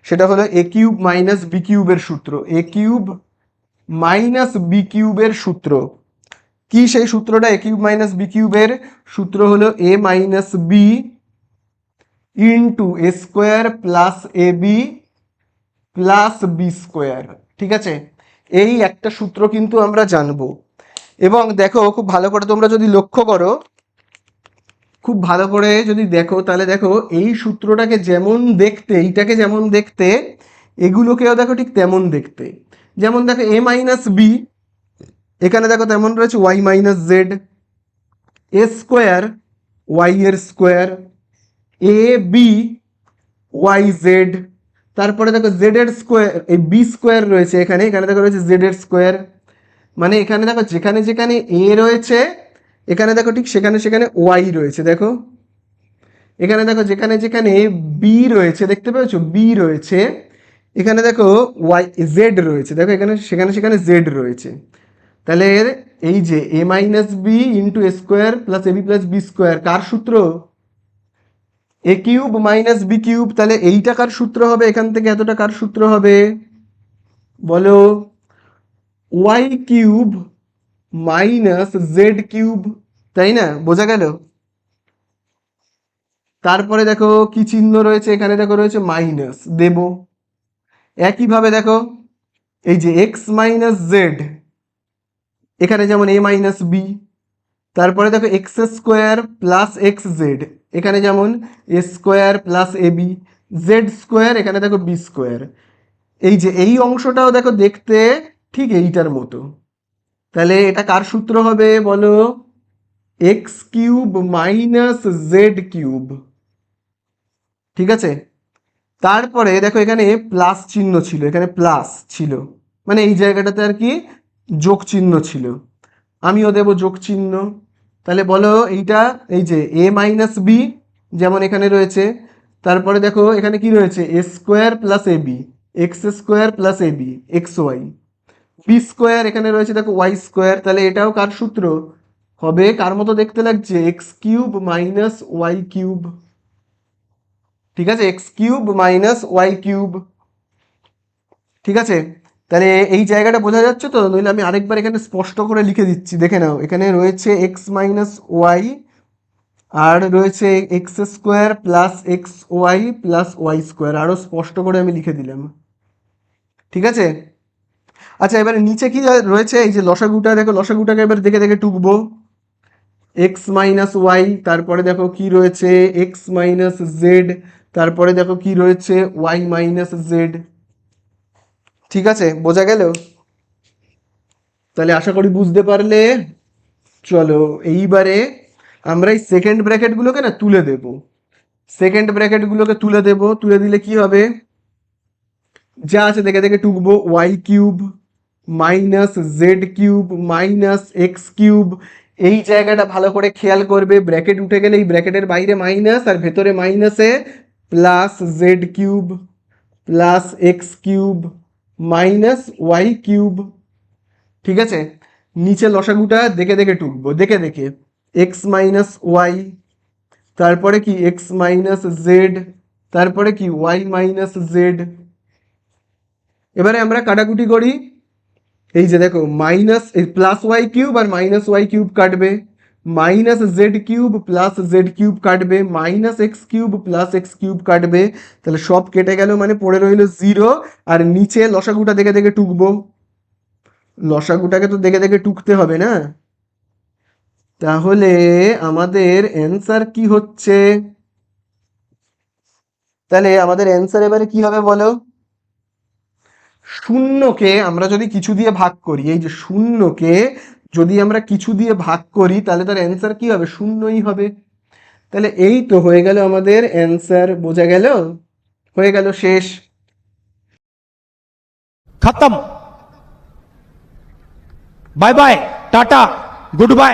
সেটা হলো এ কিউব মাইনাস বি কিউবের সূত্র, এ কিউব মাইনাস বি কিউবের সূত্র। কি সেই সূত্রটা, এ কিউব মাইনাস বি কিউবের সূত্র হলো এ minus B into A square plus a B plus B square, ঠিক আছে, এই একটা সূত্র কিন্তু আমরা জানবো। এবং দেখো খুব ভালো করে তোমরা যদি লক্ষ্য করো, খুব ভালো করে যদি দেখো, তাহলে দেখো এই সূত্রটাকে যেমন দেখতে, এইটাকে যেমন দেখতে, এগুলোকেও দেখো ঠিক তেমন দেখতে। যেমন দেখো এ মাইনাস বি, এখানে দেখো তেমন রয়েছে ওয়াই মাইনাস জেড, এ স্কোয়ার ওয়াই এর square, A B Y Z, তারপরে দেখো জেড এর স্কোয়ার, এই বি স্কোয়ার রয়েছে এখানে, এখানে দেখো রয়েছে জেড এর স্কোয়ার, মানে এখানে দেখো যেখানে যেখানে এ রয়েছে, এখানে দেখো ঠিক সেখানে সেখানে ওয়াই রয়েছে, দেখো এখানে দেখো যেখানে যেখানে বি রয়েছে, দেখতে পেয়েছো বি রয়েছে, এখানে দেখো ওয়াই জেড রয়েছে, দেখো এখানে সেখানে সেখানে জেড রয়েছে। তাহলে এই যে এ minus B into A square plus a B plus B square কার সূত্র, এ কিউব মাইনাস বি কিউব, তাহলে এইটা কার সূত্র হবে, এখান থেকে এতটা কার সূত্র হবে বলো, Y cube minus Z cube, তাই না, বোঝা গেল। তারপরে দেখো কি চিহ্ন রয়েছে, এখানে দেখো রয়েছে মাইনাস দেব। একইভাবে দেখো এই যে এক্স মাইনাস জেড, এখানে যেমন এ মাইনাস বি, তারপরে দেখো x square plus x Z, এখানে যেমন এ square plus a B, Z square, এখানে দেখো বি স্কোয়ার। এই যে এই অংশটাও দেখো দেখতে ঠিক এইটার মতো, তাহলে এটা কার সূত্র হবে বলো, x cube minus Z cube. ঠিক আছে, তারপরে দেখো এখানে প্লাস চিহ্ন ছিল, এখানে প্লাস ছিল, মানে এই জায়গাটাতে আর কি যোগ চিহ্ন ছিল, আমিও দেব যোগ চিহ্ন। তাহলে বলো এইটা, এই যে এ মাইনাস বি যেমন এখানে রয়েছে, তারপরে দেখো এখানে কি রয়েছে, a square plus a b, x square plus a b x y, b square এখানে রয়েছে দেখো ওয়াই স্কোয়ার, তাহলে এটাও কার সূত্র হবে, কার মতো দেখতে লাগছে, X cube minus Y cube. ঠিক আছে, X cube minus Y cube. ঠিক আছে, তাহলে এই জায়গাটা বোঝা যাচ্ছে তো, নইলে আমি আরেকবার এখানে স্পষ্ট করে লিখে দিচ্ছি, দেখে নাও, এখানে রয়েছে এক্স মাইনাস ওয়াই, আর রয়েছে X square plus X Y plus Y square, আরও স্পষ্ট করে আমি লিখে দিলাম। ঠিক আছে, আচ্ছা এবারে নিচে কি রয়েছে, এই যে লসাগুটা দেখো, লসাগুটাকে এবার দেখে দেখে টুকবো, এক্স মাইনাস ওয়াই, তারপরে দেখো কি রয়েছে এক্স মাইনাস জেড, তারপরে দেখো কি রয়েছে ওয়াই মাইনাস জেড। ঠিক আছে, বোঝা গেল? তাহলে আশা করি বুঝতে পারলে। চলো এইবারে আমরা এই সেকেন্ড ব্র্যাকেটগুলোকে না তুলে দেব, সেকেন্ড ব্র্যাকেটগুলোকে তুলে দেব, তুলে দিলে কি হবে, যা আছে দেখে দেখে টুকবো, y cube minus Z cube minus x cube. এই জায়গাটা ভালো করে খেয়াল করবে, ব্র্যাকেট উঠে গেলে এই ব্র্যাকেটের বাইরে মাইনাস আর ভেতরে মাইনাসে plus Z cube plus x cube minus Y cube. ঠিক আছে, নিচে লসাগুটা দেখে দেখে টুকবো, দেখে দেখে, এক্স মাইনাস ওয়াই, তারপরে কি এক্স মাইনাস জেড, তারপরে কি ওয়াই মাইনাস জেড। এবারে আমরা কাটাকুটি করি, এই যে দেখো মাইনাস প্লাস ওয়াই কিউব আর মাইনাস ওয়াই কিউব কাটবে, minus Z cube plus Z cube কাটবে, minus x cube plus x cube কাটবে, তাহলে সব কেটে গেল, মানে পড়ে রইল জিরো। আর নিচে লসাগুটা দেখে দেখে টুকবো, লসাগুটাকে তো দেখে দেখে টুকতে হবে না, তাহলে আমাদের অ্যান্সার কি হচ্ছে, তাহলে আমাদের অ্যান্সার এবারে কি হবে বলো, শূন্যকে আমরা যদি কিছু দিয়ে ভাগ করি, এই যে শূন্যকে যদি আমরা কিছু দিয়ে ভাগ করি, তাহলে তার অ্যান্সার কি হবে, শূন্যই হবে। তাহলে এই তো হয়ে গেল আমাদের অ্যান্সার, বোঝা গেল, হয়ে গেল, শেষ। खत्म। Bye bye, tata, good bye.